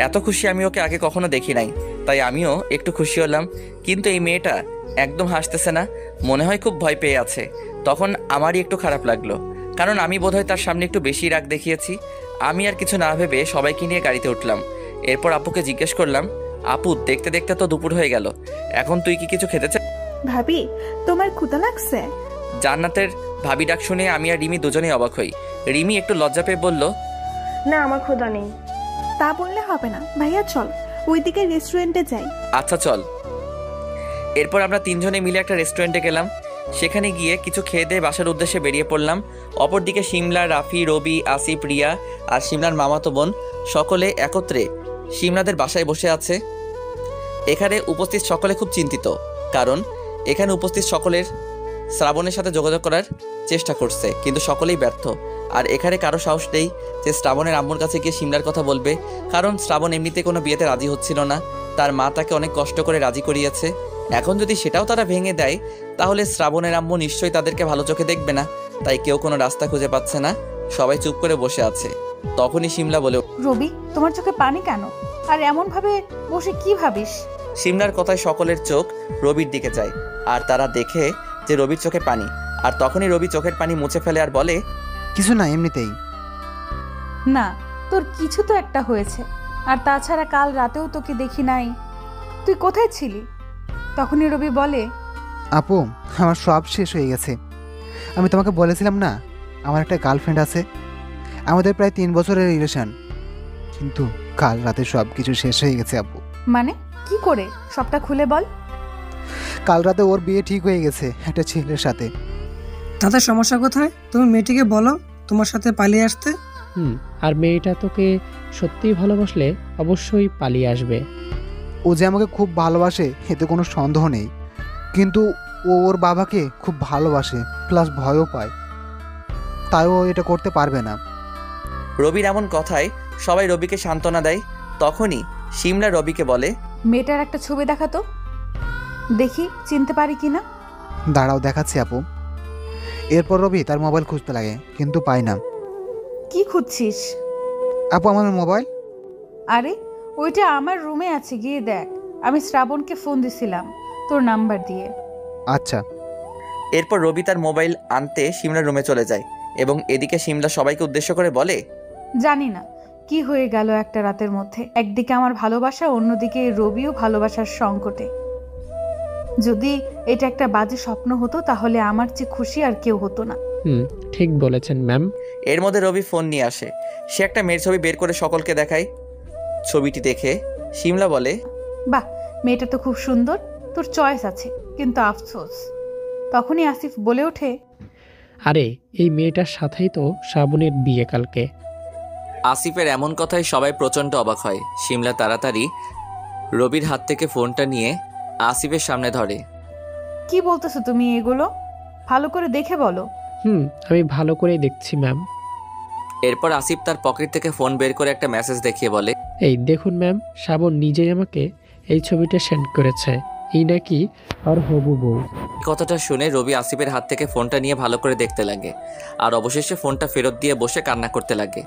এত খুশি আমি ওকে আগে কখনো দেখি নাই, তাই আমিও একটু খুশি হলাম। কিন্তু এই মেয়েটা একদম হাসতেছে না, মনে হয় খুব ভয় পেয়ে আছে। তখন আমারই একটু খারাপ লাগলো, কারণ আমি বোধহয় তার সামনে একটু বেশি রাগ দেখিয়েছি। আমি আর কিছু না ভেবে সবাইকে নিয়ে গাড়িতে উঠলাম। এরপর আপুকে জিজ্ঞেস করলাম, আপু, দেখতে দেখতে তো দুপুর হয়ে গেল, এখন তুই কি কিছু খেতে চাস? ভাবি, তোমার ক্ষুধা লাগছে? জান্নাতের ভাবি ডাক শুনে আমি আর রিমি দুজনেই অবাক হই। রিমি একটু লজ্জা পেয়ে বলল, না, আমার ক্ষুধা নেই। তা বললে হবে না ভাইয়া, চল ওইদিকে রেস্টুরেন্টে যাই। আচ্ছা চল। এরপর আমরা তিনজনে মিলে একটা রেস্টুরেন্টে গেলাম। সেখানে গিয়ে কিছু খেয়ে দিয়ে বাসার উদ্দেশ্যে বেরিয়ে পড়লাম। অপরদিকে শিমলা, রাফি, রবি, আসিফ, রিয়া আর শিমলার মামাতো বোন সকলে একত্রে শিমলাদের বাসায় বসে আছে। এখানে উপস্থিত সকলে খুব চিন্তিত, কারণ এখানে উপস্থিত সকলের শ্রাবণের সাথে যোগাযোগ করার চেষ্টা করছে, কিন্তু সকলেই ব্যর্থ। আর এখানে কারো সাহস নেই যে শ্রাবণের আম্মুর কাছে গিয়ে শিমলার কথা বলবে, কারণ শ্রাবণ এমনিতে কোনো বিয়েতে রাজি হচ্ছিল না। তার মা তাকে অনেক কষ্ট করে রাজি করিয়েছে। এখন যদি সেটাও তারা ভেঙে দেয়, তাহলে শ্রাবণের আম্মু নিশ্চয়ই তাদেরকে ভালো চোখে দেখবে না। তাই কেউ কোনো রাস্তা খুঁজে পাচ্ছে না, সবাই চুপ করে বসে আছে। তখনই শিমলা বলে, রবি, তোমার চোখে পানি কেন? আর এমন ভাবে বসে কি ভাবিস? শিমলার কথায় সকলের চোখ রবির দিকে যায়, আর তারা দেখে যে রবির চোখে পানি। আর তখনই রবি চোখের পানি মুছে ফেলে আর বলে, কিছু না, এমনিতেই। না, তোর কিছু তো একটা হয়েছে। আর তাছাড়া কাল রাতেও তোকে দেখি নাই, তুই কোথায় ছিলি? তখনই রবি বলে, আপু, আমার সব শেষ হয়ে গেছে। আমি তোমাকে বলেছিলাম না আমার একটা গার্লফ্রেন্ড আছে, আমাদের প্রায় 3 বছরের রিলেশন, কিন্তু কাল রাতে সব কিছু শেষ হয়ে গেছে আপু। মানে কি করে? সবটা খুলে বল। কাল রাতে ওর বিয়ে ঠিক হয়ে গেছে একটা ছেলের সাথে। তাতে সমস্যা কোথায়? তুমি মেয়েটিকে বলো তোমার সাথে পালিয়ে আসতে। আর মেয়েটা তোকে সত্যিই ভালোবাসলে অবশ্যই পালিয়ে আসবে। ও যে আমাকে খুব ভালোবাসে এতে কোনো সন্দেহ নেই, কিন্তু ও ওর বাবাকে খুব ভালোবাসে, প্লাস ভয়ও পায়, তাই ও এটা করতে পারবে না। রবির এমন কথায় সবাই রবিকে সান্ত্বনা দেয়। তখনই শিমলা রবিকে বলে, মেয়েটার একটা ছবি দেখাতো, দেখি চিনতে পারি কিনা। দাঁড়াও, দেখাচ্ছি আপু। এরপর রবি তার মোবাইল খুঁজতে লাগে, কিন্তু পায় না। কি খুঁজছিস? আপু, আমার মোবাইল। আরে ওইটা আমার রুমে আছে, গিয়ে দেখ। আমি শ্রাবণকে ফোন দিছিলাম তোর নাম্বার দিয়ে। আচ্ছা। এরপর রবি তার মোবাইল আনতে শিমলার রুমে চলে যায়, এবং এদিকে শিমলা সবাইকে উদ্দেশ্য করে বলে, জানি না কি হয়ে গেল একটা রাতের মধ্যে। একদিকে আমার ভালোবাসা, অন্যদিকে রবিও ভালোবাসার সংকটে। যদি এটা একটা বাজে স্বপ্ন হতো তাহলে আমার চেয়ে খুশি আর কেউ হতো না। ঠিক বলেছেন ম্যাম। এর মধ্যে রবি ফোন নিয়ে আসে। সে একটা মেয়ের ছবি বের করে সকলকে দেখায়। ছবিটি দেখে শিমলা বলে, বাহ, মেয়েটা তো খুব সুন্দর, তোর চয়েস আছে, কিন্তু আফসোস। তখনই আসিফ বলে ওঠে, আরে এই মেয়েটার সাথেই তো শ্রাবণের বিয়ে কালকে। আসিফের এমন কথায় সবাই প্রচণ্ড অবাক হয়। শিমলা তাড়াতাড়ি রবির হাত থেকে ফোনটা নিয়ে আসিফের সামনে ধরে। কি বলতেছো তুমি এগুলো? ভালো করে দেখে বলো। আমি ভালো করেই দেখছি ম্যাম। এরপর আসিফ তার পকেট থেকে ফোন বের করে একটা মেসেজ দেখিয়ে বলে, এই দেখুন ম্যাম, শ্রাবণ নিজেই আমাকে এই ছবিটা সেন্ড করেছে। এই নাকি আর হবু বউ। কথাটা শুনে রবি আসিফের হাত থেকে ফোনটা নিয়ে ভালো করে দেখতে লাগে আর অবশেষে ফোনটা ফেরত দিয়ে বসে কান্না করতে লাগে।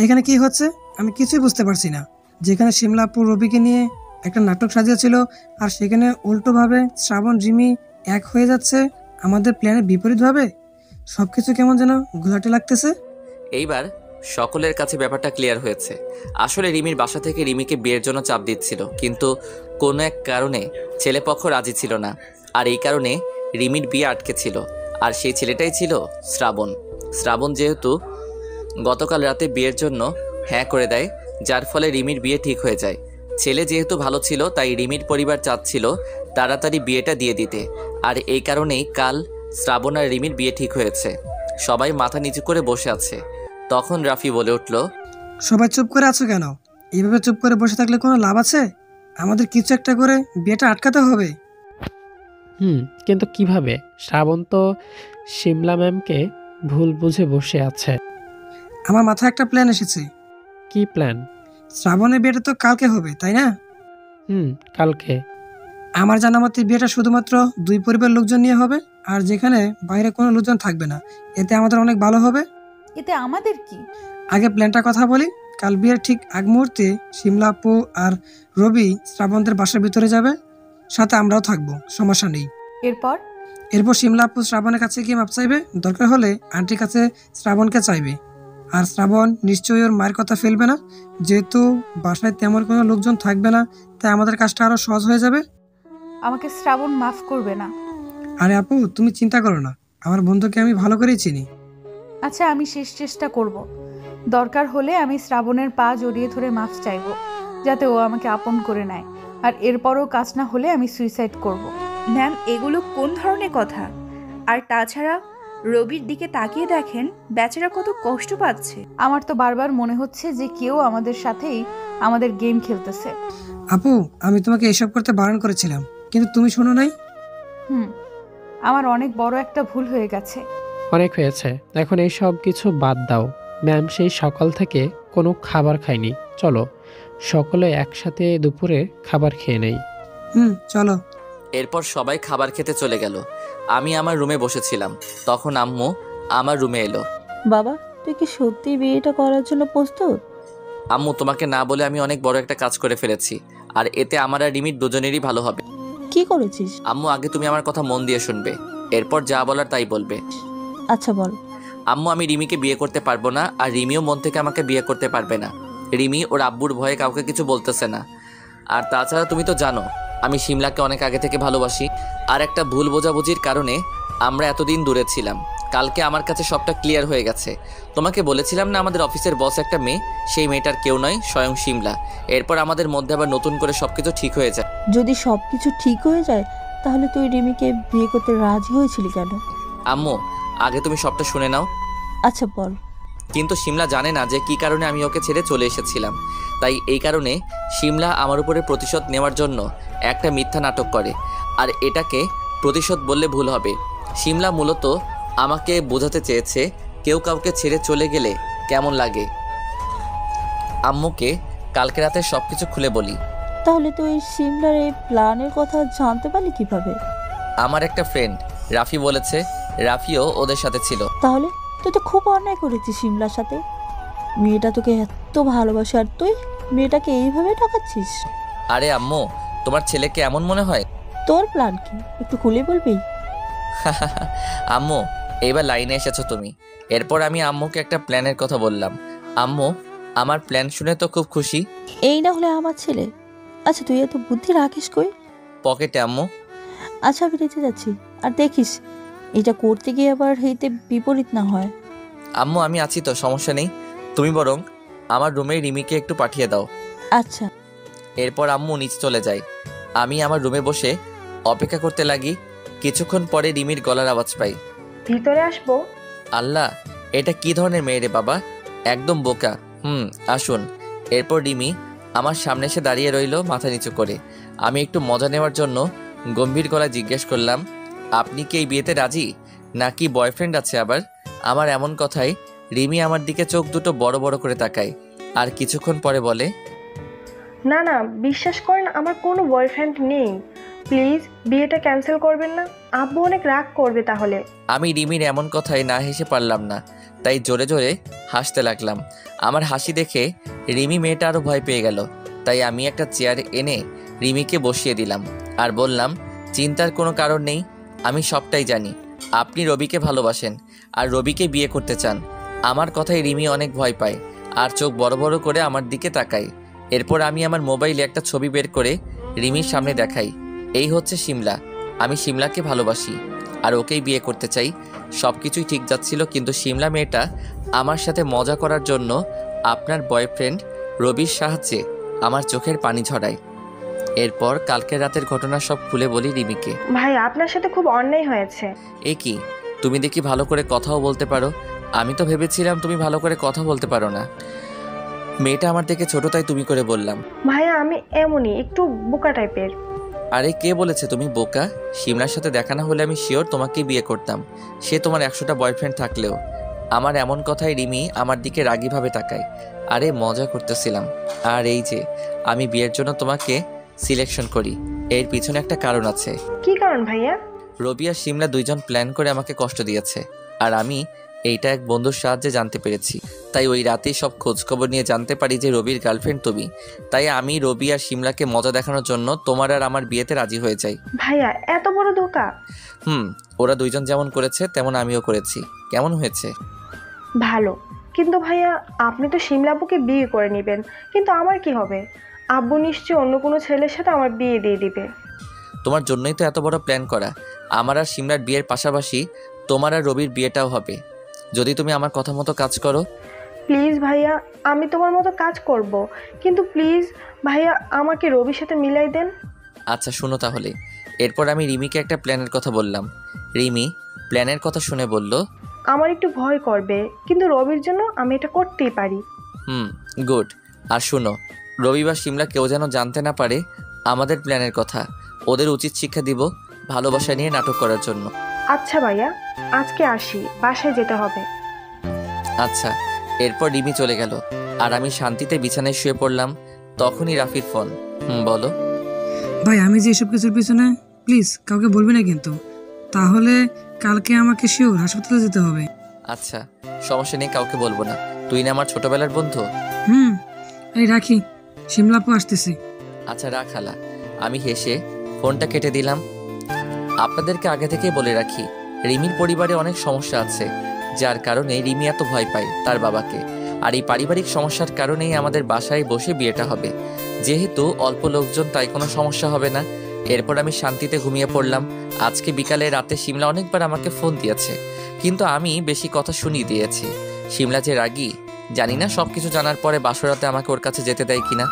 এখানে কি হচ্ছে আমি কিছুই বুঝতে পারছি না। যেখানে শিমলাপুর রবিকে নিয়ে একটা নাটক সাজিয়েছিল আর সেখানে উল্টোভাবে শ্রাবণ রিমি এক হয়ে যাচ্ছে আমাদের প্ল্যানের বিপরীতভাবে। সব কিছু কেমন যেন ঘোলাটে লাগতেছে। এইবার সকলের কাছে ব্যাপারটা ক্লিয়ার হয়েছে। আসলে রিমির বাসা থেকে রিমিকে বিয়ের জন্য চাপ দিচ্ছিল, কিন্তু কোনো এক কারণে ছেলেপক্ষ রাজি ছিল না, আর এই কারণে রিমির বিয়ে আটকে ছিল। আর সেই ছেলেটাই ছিল শ্রাবণ। শ্রাবণ যেহেতু গতকাল রাতে বিয়ের জন্য হ্যাঁ করে দেয়, যার ফলে রিমির বিয়ে ঠিক হয়ে যায়। ছেলে যেহেতু ভালো ছিল, তাই রিমির পরিবার চাচ্ছিল তাড়াতাড়ি বিয়েটা দিয়ে দিতে, আর এই কারণেই কাল শ্রাবণ আর রিমির বিয়ে ঠিক হয়েছে। সবাই মাথা নিচু করে বসে আছে। তখন রাফি বলে উঠল, সবাই চুপ করে আছো কেন? এইভাবে চুপ করে বসে থাকলে কোনো লাভ আছে? আমাদের কিছু একটা করে বিয়েটা আটকাতে হবে। কিন্তু কিভাবে? শ্রাবণ তো শিমলা ম্যামকে ভুল বুঝে বসে আছে। আমার মাথায় একটা প্ল্যান এসেছে। কি প্ল্যান? শ্রাবণের বিয়েটা তো কালকে হবে, তাই না? কালকে। আমার জানা মতে বিয়েটা শুধুমাত্র দুই পরিবারের লোকজন নিয়ে হবে, আর যেখানে বাইরে কোনো লোকজন থাকবে না। এতে আমাদের অনেক ভালো হবে। এতে আমাদের কি? আগে প্ল্যানটা কথা বলি। কাল বিয়ের ঠিক আগ মুহূর্তে শিমলা আপু আর রবি শ্রাবণদের বাসার ভিতরে যাবে, সাথে আমরাও থাকবো, সমস্যা নেই। এরপর শিমলা আপু শ্রাবণের কাছে গিয়ে মাপ চাইবে, দরকার হলে আন্টির কাছে শ্রাবণকে চাইবে। আর শ্রাবণ নিশ্চয়ই ওর মায়ের কথা ফেলবে না। যেহেতু বাসায় তেমন কোনো লোকজন থাকবে না, তাই আমাদের কাজটা আরো সহজ হয়ে যাবে। আমাকে শ্রাবণ মাফ করবে না। আরে আপু, তুমি চিন্তা করো না, আমার বন্ধুকে আমি ভালো করেই চিনি। আচ্ছা, আমি শেষ চেষ্টা করব। দরকার হলে আমি শ্রাবণের পা জড়িয়ে ধরে মাফ চাইব, যাতে ও আমাকে আপন করে নেয়। আর এরপরও কাজ না হলে আমি সুইসাইড করব। ম্যাম, এগুলো কোন ধরনের কথা? আর তাছাড়া রবির দিকে তাকিয়ে দেখেন, বেচারা কত কষ্ট পাচ্ছে। আমার তো বারবার মনে হচ্ছে যে কেউ আমাদের সাথেই আমাদের গেম খেলতেছে। আপু, আমি তোমাকে এসব করতে বারণ করেছিলাম, কিন্তু তুমি শোনো নাই। আমার অনেক বড় একটা ভুল হয়ে গেছে। অনেক হয়েছে, এখন এই সব কিছু বাদ দাও। ম্যাম সেই সকাল থেকে কোনো খাবার খায়নি। চলো সকলে একসাথে দুপুরে খাবার খেয়ে নেই। চলো। এরপর সবাই খাবার খেতে চলে গেল। আমি আমার রুমে বসেছিলাম, তখন আম্মু আমার রুমে এলো। বাবা, তুই কি সত্যি বিয়েটা করার জন্য প্রস্তুত? আম্মু, তোমাকে না বলে আমি অনেক বড় একটা কাজ করে ফেলেছি, আর এতে আমার আর রিমির দুজনেরই ভালো হবে। কি করেছিস? আম্মু, আগে তুমি আমার কথা মন দিয়ে শুনবে, এরপর যা বলার তাই বলবে। আচ্ছা বল। আম্মু, আমি রিমিকে বিয়ে করতে পারবো না, আর রিমিও মন থেকে আমাকে বিয়ে করতে পারবে না। রিমি ওর আব্বুর ভয়ে কাউকে কিছু বলতেছে না। আর তাছাড়া তুমি তো জানো আমি শিমলাকে অনেক আগে থেকে ভালোবাসি, আর একটা ভুল বোঝাবুঝির কারণে আমরা এতদিন দূরে ছিলাম। কালকে আমার কাছে সবটা ক্লিয়ার হয়ে গেছে। তোমাকে বলেছিলাম না আমাদের অফিসের বস একটা মেয়ে, সেই মেয়েটার কেউ নয়, স্বয়ং শিমলা। এরপর আমাদের মধ্যে আবার নতুন করে সবকিছু ঠিক হয়ে যায়। যদি সবকিছু ঠিক হয়ে যায়, তাহলে তুই রিমিকে বিয়ে করতে রাজি হয়েছিলি কেন? আম্মু, আগে তুমি সবটা শুনে নাও। আচ্ছা বল। কিন্তু শিমলা জানে না যে কি কারণে আমি ওকে ছেড়ে চলে এসেছিলাম। তাই এই কারণে শিমলা আমার উপরে প্রতিশোধ নেওয়ার জন্য একটা মিথ্যা নাটক করে, আর এটাকে প্রতিশোধ বললে ভুল হবে। শিমলা মূলত আমাকে বোঝাতে চেয়েছে কেউ কাউকে ছেড়ে চলে গেলে কেমন লাগে। আম্মুকে কালকে রাতে সবকিছু খুলে বলি। তাহলে তুই শিমলার এই প্ল্যানের কথা জানতে পারলি কিভাবে? আমার একটা ফ্রেন্ড রাফি বলেছে, রাফিও ওদের সাথে ছিল। তাহলে তুই তো খুব অন্যায় করেছিস শিমলার সাথে। মেয়েটা তোকে এত ভালোবাসে আর তুই মেয়েটাকে এইভাবে ঠকাচ্ছিস। আরে আম্মু, তোমার ছেলেকে এমন মনে হয়? তোর প্ল্যান কি একটু খুলে বলবি? আম্মু, এইবার লাইনে এসেছো তুমি। এরপর আমি আম্মুকে একটা প্ল্যানের কথা বললাম। আম্মু আমার প্ল্যান শুনে তো খুব খুশি। এই না হলে আমার ছেলে। আচ্ছা তুই এত বুদ্ধি রাখিস কই? পকেটে আম্মু। আচ্ছা আমি রেখে যাচ্ছি, আর দেখিস এটা করতে গিয়ে আবার হেইতে বিপরীত না হয়। আম্মু আমি আছি তো, সমস্যা নেই। তুমি বরং আমার রুমে রিমিকে একটু পাঠিয়ে দাও। আচ্ছা। এরপর আম্মু নিচে চলে যায়। আমি আমার রুমে বসে অপেক্ষা করতে লাগি। কিছুক্ষণ পরে রিমির গলার আওয়াজ পাই। ভিতরে আসবো? আল্লাহ, এটা কি ধরনের মেয়ে রে বাবা, একদম বোকা। আসুন। এরপর রিমি আমার সামনে এসে দাঁড়িয়ে রইল মাথা নিচু করে। আমি একটু মজা নেওয়ার জন্য গম্ভীর গলায় জিজ্ঞেস করলাম, আপনি কি এই বিয়েতে রাজি, নাকি বয়ফ্রেন্ড আছে আবার? আমার এমন কথায় রিমি আমার দিকে চোখ দুটো বড় বড় করে তাকায়, আর কিছুক্ষণ পরে বলে, না না, বিশ্বাস করেন আমার কোনো বয়ফ্রেন্ড নেই। প্লিজ বিয়েটা ক্যান্সেল করবেন না, আব্বু অনেক রাগ করবে তাহলে। আমি রিমির এমন কথায় না হেসে পারলাম না, তাই জোরে জোরে হাসতে লাগলাম। আমার হাসি দেখে রিমি মেয়েটা আরও ভয় পেয়ে গেল, তাই আমি একটা চেয়ার এনে রিমিকে বসিয়ে দিলাম আর বললাম, চিন্তার কোনো কারণ নেই, আমি সবটাই জানি। আপনি রবিকে ভালোবাসেন আর রবিকে বিয়ে করতে চান। আমার কথায় রিমি অনেক ভয় পায় আর চোখ বড় বড় করে আমার দিকে তাকায়। এরপর আমি আমার মোবাইলে একটা ছবি বের করে রিমির সামনে দেখাই, এই হচ্ছে শিমলা, আমি শিমলাকে ভালোবাসি আর ওকেই বিয়ে করতে চাই। সব কিছুই ঠিক যাচ্ছিল, কিন্তু শিমলা মেয়েটা আমার সাথে মজা করার জন্য আপনার বয়ফ্রেন্ড রবির সাহায্যে আমার চোখের পানি ঝরায়। এরপর কালকের রাতের ঘটনা সব খুলে বলি রিমিকে। ভাই আপনার সাথে খুব অন্যায় হয়েছে। এ কি, তুমি দেখি ভালো করে কথাও বলতে পারো, আমি তো ভেবেছিলাম তুমি ভালো করে কথা বলতে পারো না। মেয়েটা আমার থেকে ছোট তাই তুমি করে বললাম। ভাইয়া আমি এমনই একটু বোকা টাইপের। আরে কে বলেছে তুমি বোকা? শিমলার সাথে দেখা না হলে আমি শিওর তোমাকেই বিয়ে করতাম, সে তোমার 100টা বয়ফ্রেন্ড থাকলেও। আমার এমন কথায় রিমি আমার দিকে রাগীভাবে তাকায়। আরে মজা করতেছিলাম। আর এই যে আমি বিয়ের জন্য তোমাকে সিলেকশন করি, এর পিছনে একটা কারণ আছে। কি কারণ ভাইয়া? রবি আর শিমলা দুইজন প্ল্যান করে আমাকে কষ্ট দিয়েছে, আর আমি এইটা এক বন্ধুর সাহায্যে জানতে পেরেছি। তাই ওই রাতেই সব খোঁজখবর নিয়ে জানতে পারি যে রবির গার্লফ্রেন্ড তুমি। তাই আমি রবি আর শিমলাকে মজা দেখানোর জন্য তোমার আর আমার বিয়েতে রাজি হয়ে যাই। ভাইয়া এত বড় ধোঁকা! ওরা দুইজন যেমন করেছে তেমন আমিও করেছি। কেমন হয়েছে? ভালো। কিন্তু ভাইয়া আপনি তো শিমলা আপুকে বিয়ে করে নেবেন, কিন্তু আমার কি হবে? আব্বু নিশ্চয়ই অন্য কোনো ছেলের সাথে আমার বিয়ে দিয়ে দিবে। তোমার জন্যই তো এত বড় প্ল্যান করা। আমার আর শিমলার বিয়ের পাশাপাশি তোমার আর রবির বিয়েটাও হবে, যদি তুমি আমার কথা মতো কাজ করো। প্লিজ ভাইয়া, আমি তোমার মতো কাজ করব, কিন্তু প্লিজ ভাইয়া আমাকে রবির সাথে মিলাই দেন। আচ্ছা শুনো তাহলে। এরপর আমি রিমিকে একটা প্ল্যানের কথা বললাম। রিমি প্ল্যানের কথা শুনে বলল, আমার একটু ভয় করবে, কিন্তু রবির জন্য আমি এটা করতেই পারি। গুড। আর শুনো, রবি বা শিমলা কেউ যেন জানতে না পারে আমাদের প্ল্যানের কথা। ওদের উচিত শিক্ষা দিব ভালোবাসা নিয়ে নাটক করার জন্য। আচ্ছা ভাইয়া, আজকে আসি, বাসায় যেতে হবে। আচ্ছা। এরপর রিমি চলে গেল আর আমি শান্তিতে বিছানায় শুয়ে পড়লাম। তখনই রাফির ফোন। বলো। ভাই আমি যে এসব কিছুর পিছনে, প্লিজ কাউকে বলবি না কিন্তু, তাহলে কালকে আমাকে শিওর হাসপাতালে যেতে হবে। আচ্ছা সমস্যা নেই, কাউকে বলবো না। তুই না আমার ছোটবেলার বন্ধু। এই রাখি, শিমলাপু আসতেছি। আচ্ছা রাখ হালা। আমি হেসে ফোনটা কেটে দিলাম। আপনাদেরকে আগে থেকেই বলে রাখি, রিমির পরিবারে অনেক সমস্যা আছে, যার কারণে রিমি এত ভয় পায় তার বাবাকে। আর এই পারিবারিক সমস্যার কারণেই আমাদের বাসায় বসে বিয়েটা হবে। যেহেতু অল্প লোকজন, তাই কোনো সমস্যা হবে না। এরপর আমি শান্তিতে ঘুমিয়ে পড়লাম। আজকে বিকালে রাতে শিমলা অনেকবার আমাকে ফোন দিয়েছে, কিন্তু আমি বেশি কথা শুনিয়ে দিয়েছি। শিমলা যে রাগী জানি না, সব কিছু জানার পরে বাসরাতে আমাকে ওর কাছে যেতে দেয় কিনা।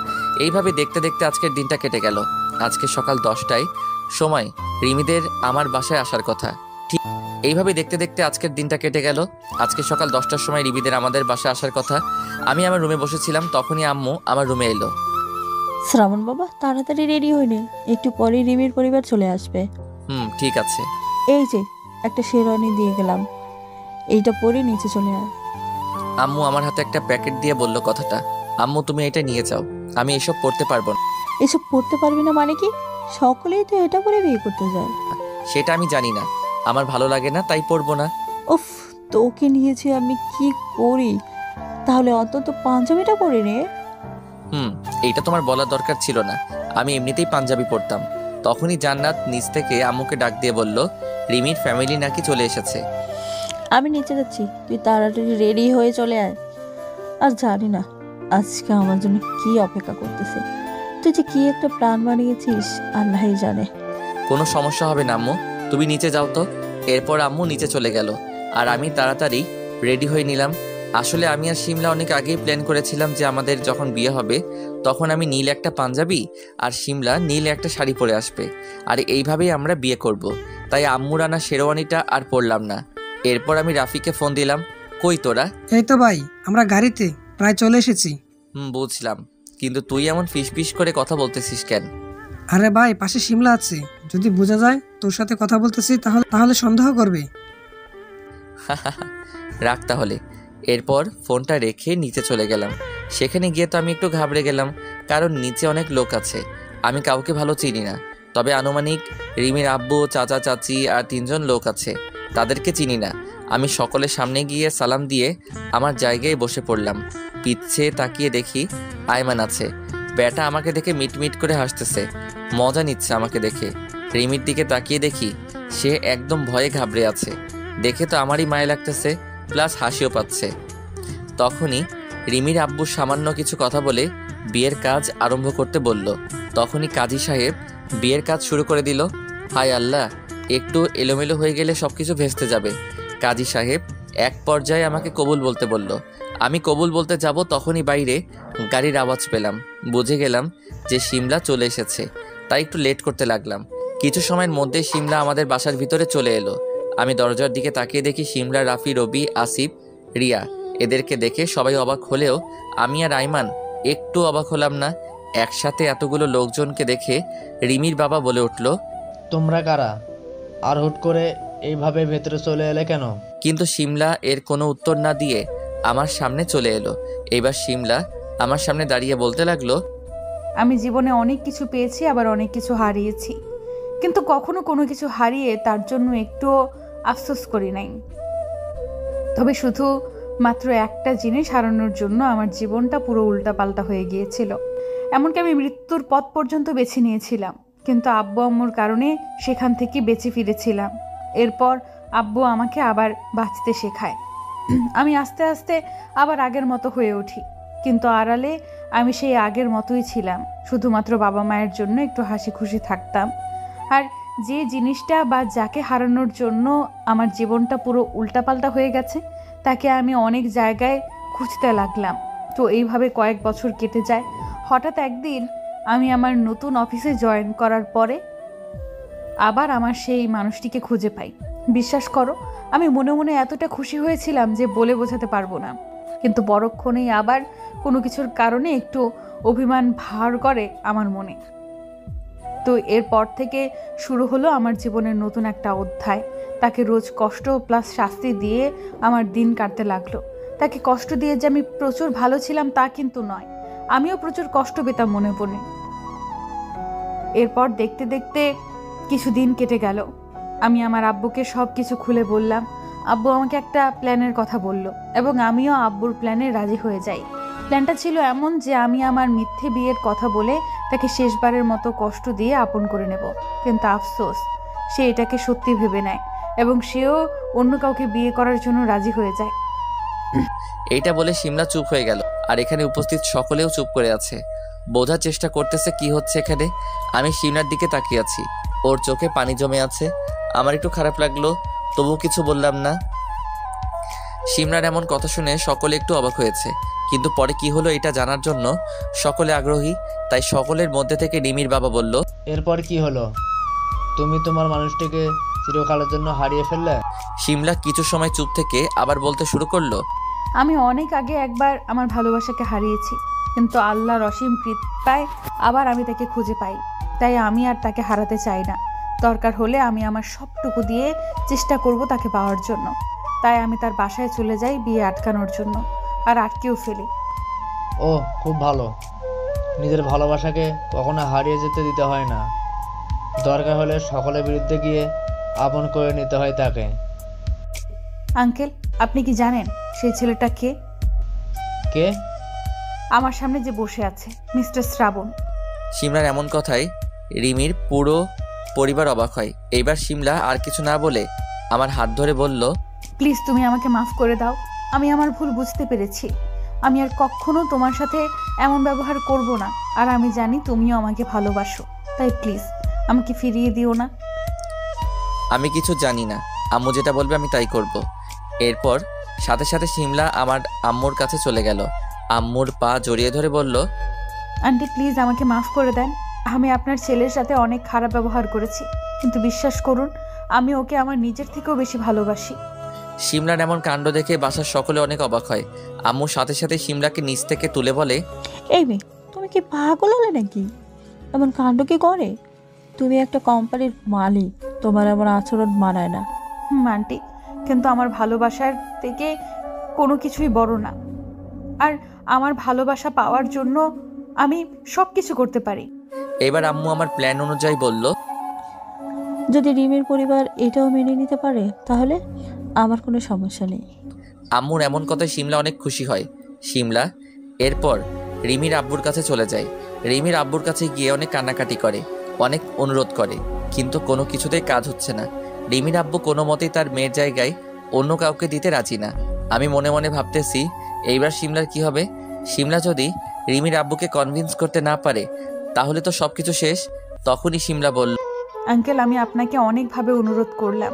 এইভাবে দেখতে দেখতে আজকের দিনটা কেটে গেল। আজকে সকাল 10টায় সময় রিমিদের আমার বাসায় আসার কথা। ঠিক এইভাবে দেখতে দেখতে আজকের দিনটা কেটে গেল। আজকে সকাল 10টার সময় রিমিদের আমাদের বাসায় আসার কথা। আমি আমার রুমে বসেছিলাম, তখনই আম্মু আমার রুমে এলো। শ্রাবণ বাবা তাড়াতাড়ি রেডি হয়নি, একটু পরে রিমির পরিবার চলে আসবে। ঠিক আছে। এই যে একটা শেরওয়ানি দিয়ে গেলাম, এইটা পরে নিচে চলে আয়। আম্মু আমার হাতে একটা প্যাকেট দিয়ে বলল কথাটা, আম্মু তুমি এটা নিয়ে যাও, আমি এসব পড়তে পারবো না। এসব পড়তে পারবি না মানে কি? সকলেই তো এটা পরে বিয়ে করতে যায়। সেটা আমি জানি না, আমার ভালো লাগে না তাই পরবো না। উফ, তোকে নিয়েছি আমি কি করি? তাহলে অন্তত পাঞ্জাবিটা পরে নে। এইটা তোমার বলার দরকার ছিল না, আমি এমনিতেই পাঞ্জাবি পরতাম। তখনই জান্নাত নিচ থেকে আম্মুকে ডাক দিয়ে বলল, রিমির ফ্যামিলি নাকি চলে এসেছে। আমি নিচে যাচ্ছি, তুই তাড়াতাড়ি রেডি হয়ে চলে আয়। আর জানি না আজকে আমার জন্য কি অপেক্ষা করতেছে। তুই যে কি একটা প্ল্যান বানিয়েছিস আল্লাহই জানে। কোনো সমস্যা হবে না আম্মু, তুমি নিচে যাও তো। এরপর আম্মু নিচে চলে গেল আর আমি তাড়াতাড়ি রেডি হয়ে নিলাম। আসলে আমি আর শিমলা অনেক আগেই প্ল্যান করেছিলাম যে আমাদের যখন বিয়ে হবে তখন আমি নীল একটা পাঞ্জাবি আর শিমলা নীল একটা শাড়ি পরে আসবে, আর এইভাবেই আমরা বিয়ে করব। তাই আম্মুর আনা শেরওয়ানিটা আর পরলাম না। এরপর আমি রাফিকে ফোন দিলাম, কই তোরা? এই তো ভাই, আমরা গাড়িতে প্রায় চলে এসেছি। বুঝলাম, কিন্তু তুই এমন ফিস করে কথা বলতেছিস কেন? আরে ভাই, পাশে শিমলা আছে, যদি বোঝা যায় তোর সাথে কথা বলতেছি তাহলে সন্দেহ করবে। রাখ তাহলে। এরপর ফোনটা রেখে নিচে চলে গেলাম। সেখানে গিয়ে তো আমি একটু ঘাবড়ে গেলাম, কারণ নিচে অনেক লোক আছে। আমি কাউকে ভালো চিনি না, তবে আনুমানিক রিমির আব্বু, চাচা, চাচি আর 3 জন লোক আছে। তাদেরকে চিনি না। আমি সকলের সামনে গিয়ে সালাম দিয়ে আমার জায়গায় বসে পড়লাম। পিছে তাকিয়ে দেখি আয়মান আছে। ব্যাটা আমাকে দেখে মিটমিট করে হাসতেছে, মজা নিচ্ছে আমাকে দেখে। রিমির দিকে তাকিয়ে দেখি সে একদম ভয়ে ঘাবড়ে আছে। দেখে তো আমারই মায়া লাগতেছে, প্লাস হাসিও পাচ্ছে। তখনই রিমির আব্বু সামান্য কিছু কথা বলে বিয়ের কাজ আরম্ভ করতে বলল। তখনই কাজী সাহেব বিয়ের কাজ শুরু করে দিল। হায় আল্লাহ, একটু এলোমেলো হয়ে গেলে সব কিছু ভেস্তে যাবে। কাজী সাহেব এক পর্যায়ে আমাকে কবুল বলতে বলল। আমি কবুল বলতে যাব, তখনই বাইরে গাড়ির আওয়াজ পেলাম। বুঝে গেলাম যে শিমলা চলে এসেছে, তাই একটু লেট করতে লাগলাম। কিছু সময়ের মধ্যে শিমলা আমাদের বাসার ভিতরে চলে এলো। আমি দরজার দিকে তাকিয়ে দেখি শিমলা, রাফি, রবি, আসিফ, রিয়া। এদেরকে দেখে সবাই অবাক হলেও আমি আর আইমান একটু অবাক হলাম না। একসাথে এতগুলো লোকজনকে দেখে রিমির বাবা বলে উঠল, তোমরা কারা? আর হুট করে এইভাবে ভেতরে চলে এলে কেন? কিন্তু শিমলা এর কোনো উত্তর না দিয়ে আমার সামনে চলে এলো। এবার শিমলা আমার সামনে দাঁড়িয়ে বলতে লাগলো, আমি জীবনে অনেক কিছু পেয়েছি, আবার অনেক কিছু হারিয়েছি, কিন্তু কখনো কোনো কিছু হারিয়ে তার জন্য একটুও আফসোস করি নাই। তবে শুধু মাত্র একটা জিনিস হারানোর জন্য আমার জীবনটা পুরো উল্টাপাল্টা হয়ে গিয়েছিল। এমনকি আমি মৃত্যুর পথ পর্যন্ত বেছে নিয়েছিলাম, কিন্তু আব্বু আম্মুর কারণে সেখান থেকে বেঁচে ফিরেছিলাম। এরপর আব্বু আমাকে আবার বাঁচতে শেখায়। আমি আস্তে আস্তে আবার আগের মতো হয়ে উঠি, কিন্তু আড়ালে আমি সেই আগের মতোই ছিলাম। শুধুমাত্র বাবা মায়ের জন্য একটু হাসি খুশি থাকতাম। আর যে জিনিসটা বা যাকে হারানোর জন্য আমার জীবনটা পুরো উল্টাপাল্টা হয়ে গেছে, তাকে আমি অনেক জায়গায় খুঁজতে লাগলাম। তো এইভাবে কয়েক বছর কেটে যায়। হঠাৎ একদিন আমি আমার নতুন অফিসে জয়েন করার পরে আবার আমার সেই মানুষটিকে খুঁজে পাই। বিশ্বাস করো, আমি মনে মনে এতটা খুশি হয়েছিলাম যে বলে বোঝাতে পারবো না। কিন্তু পরক্ষণেই আবার কোনো কিছুর কারণে একটু অভিমান ভার করে আমার মনে। তো এরপর থেকে শুরু হলো আমার জীবনের নতুন একটা অধ্যায়। তাকে রোজ কষ্ট প্লাস শাস্তি দিয়ে আমার দিন কাটতে লাগলো। তাকে কষ্ট দিয়ে যে আমি প্রচুর ভালো ছিলাম তা কিন্তু নয়, আমিও প্রচুর কষ্ট পেতাম মনে মনে। এরপর দেখতে দেখতে কিছু দিন কেটে গেল। আমি আমার আব্বুকে সব কিছু খুলে বললাম। আব্বু আমাকে একটা প্ল্যানের কথা বলল এবং আমিও আব্বুর প্ল্যানে রাজি হয়ে যাই। প্ল্যানটা ছিল এমন যে আমি আমার মিথ্যে বিয়ের কথা বলে তাকে শেষবারের মতো কষ্ট দিয়ে আপন করে নেব। কিন্তু আফসোস, সে এটাকে সত্যি ভেবে নেয় এবং সেও অন্য কাউকে বিয়ে করার জন্য রাজি হয়ে যায়। এইটা বলে শিমলা চুপ হয়ে গেল, আর এখানে উপস্থিত সকলেও চুপ করে আছে, বোঝার চেষ্টা করতেছে কি হচ্ছে এখানে। আমি শিমলার দিকে তাকিয়ে আছি, ওর চোখে পানি জমে আছে। আমার একটু খারাপ লাগলো, তবু কিছু বললাম না। শিমলার এমন কথা শুনে সকলে একটু অবাক হয়েছে, কিন্তু পরে কি হলো এটা জানার জন্য সকলে আগ্রহী। তাই সকলের মধ্যে থেকে রিমির বাবা বলল, এরপর কি হলো? তুমি তোমার মানুষটিকে চিরকালের জন্য হারিয়ে ফেললে? শিমলা কিছু সময় চুপ থেকে আবার বলতে শুরু করলো, আমি অনেক আগে একবার আমার ভালোবাসাকে হারিয়েছি, কিন্তু আল্লাহর অসীম কৃপায় আবার আমি তাকে খুঁজে পাই। তাই আমি আর তাকে হারাতে চাই না। দরকার হলে আমি আমার সবটুকু দিয়ে চেষ্টা করব তাকে পাওয়ার জন্য। তাই আমি তার বাসায় চলে যাই বিয়ে আটকানোর জন্য, আর আটকেও ফেলি। ও খুব ভালো। নিজের ভালোবাসাকে কখনো হারিয়ে যেতে দিতে হয় না। দরকার হলে সকলের বিরুদ্ধে গিয়ে আপন করে নিতে হয় তাকে। আঙ্কেল, আপনি কি জানেন সেই ছেলেটা কে? কে? আমার সামনে যে বসে আছে, মিস্টার শ্রাবণ। শিমলার এমন কথায় রিমির পুরো পরিবার অবাক হয়। এইবার শিমলা আর কিছু না বলে আমার হাত ধরে বলল, প্লিজ তুমি আমাকে মাফ করে দাও। আমি আমার ভুল বুঝতে পেরেছি। আমি আর কখনো তোমার সাথে এমন ব্যবহার করব না। আর আমি জানি তুমিও আমাকে ভালোবাসো, তাই প্লিজ আমাকে ফিরিয়ে দিও না। আমি কিছু জানি না, আম্মু যেটা বলবে আমি তাই করব। এরপর সাথে সাথে শিমলা আমার আম্মুর কাছে চলে গেল। আম্মুর পা জড়িয়ে ধরে বলল, আন্টি প্লিজ আমাকে মাফ করে দেন। আমি আপনার ছেলের সাথে অনেক খারাপ ব্যবহার করেছি, কিন্তু বিশ্বাস করুন আমি ওকে আমার নিজের থেকেও বেশি ভালোবাসি। শিমলার এমন কাণ্ড দেখে বাসার সকলে অনেক অবাক হয়। আম্মু সাথে সাথে শিমলাকে নিচ থেকে তুলে বলে, এই মেয়ে, তুমি কি পাগল হলে নাকি? এমন কাণ্ড কি করে? তুমি একটা কোম্পানির মালিক, তোমার এমন আচরণ মানায় না। আন্টি, কিন্তু আমার ভালোবাসার থেকে কোনো কিছুই বড় না। আর আমার ভালোবাসা পাওয়ার জন্য আমি সব কিছু করতে পারি। এবার আম্মু আমার প্ল্যান অনুযায়ী বলল, যদি রিমির পরিবার এটাও মেনে নিতে পারে তাহলে আমার কোনো সমস্যা নেই। আম্মুর এমন কথায় শিমলা অনেক খুশি হয়। শিমলা এরপর রিমির আব্বুর কাছে চলে যায়। রিমির আব্বুর কাছে গিয়ে অনেক কান্নাকাটি করে, অনেক অনুরোধ করে, কিন্তু কোনো কিছুতেই কাজ হচ্ছে না। রিমির আব্বু কোনো মতেই তার মেয়ের জায়গায় অন্য কাউকে দিতে রাজি না। আমি মনে মনে ভাবতেছি এইবার শিমলার কি হবে। শিমলা যদি রিমির আব্বুকে কনভিন্স করতে না পারে তাহলে তো সব কিছু শেষ। তখনই শিমলা বলল, আঙ্কেল, আমি আপনাকে অনেকভাবে অনুরোধ করলাম,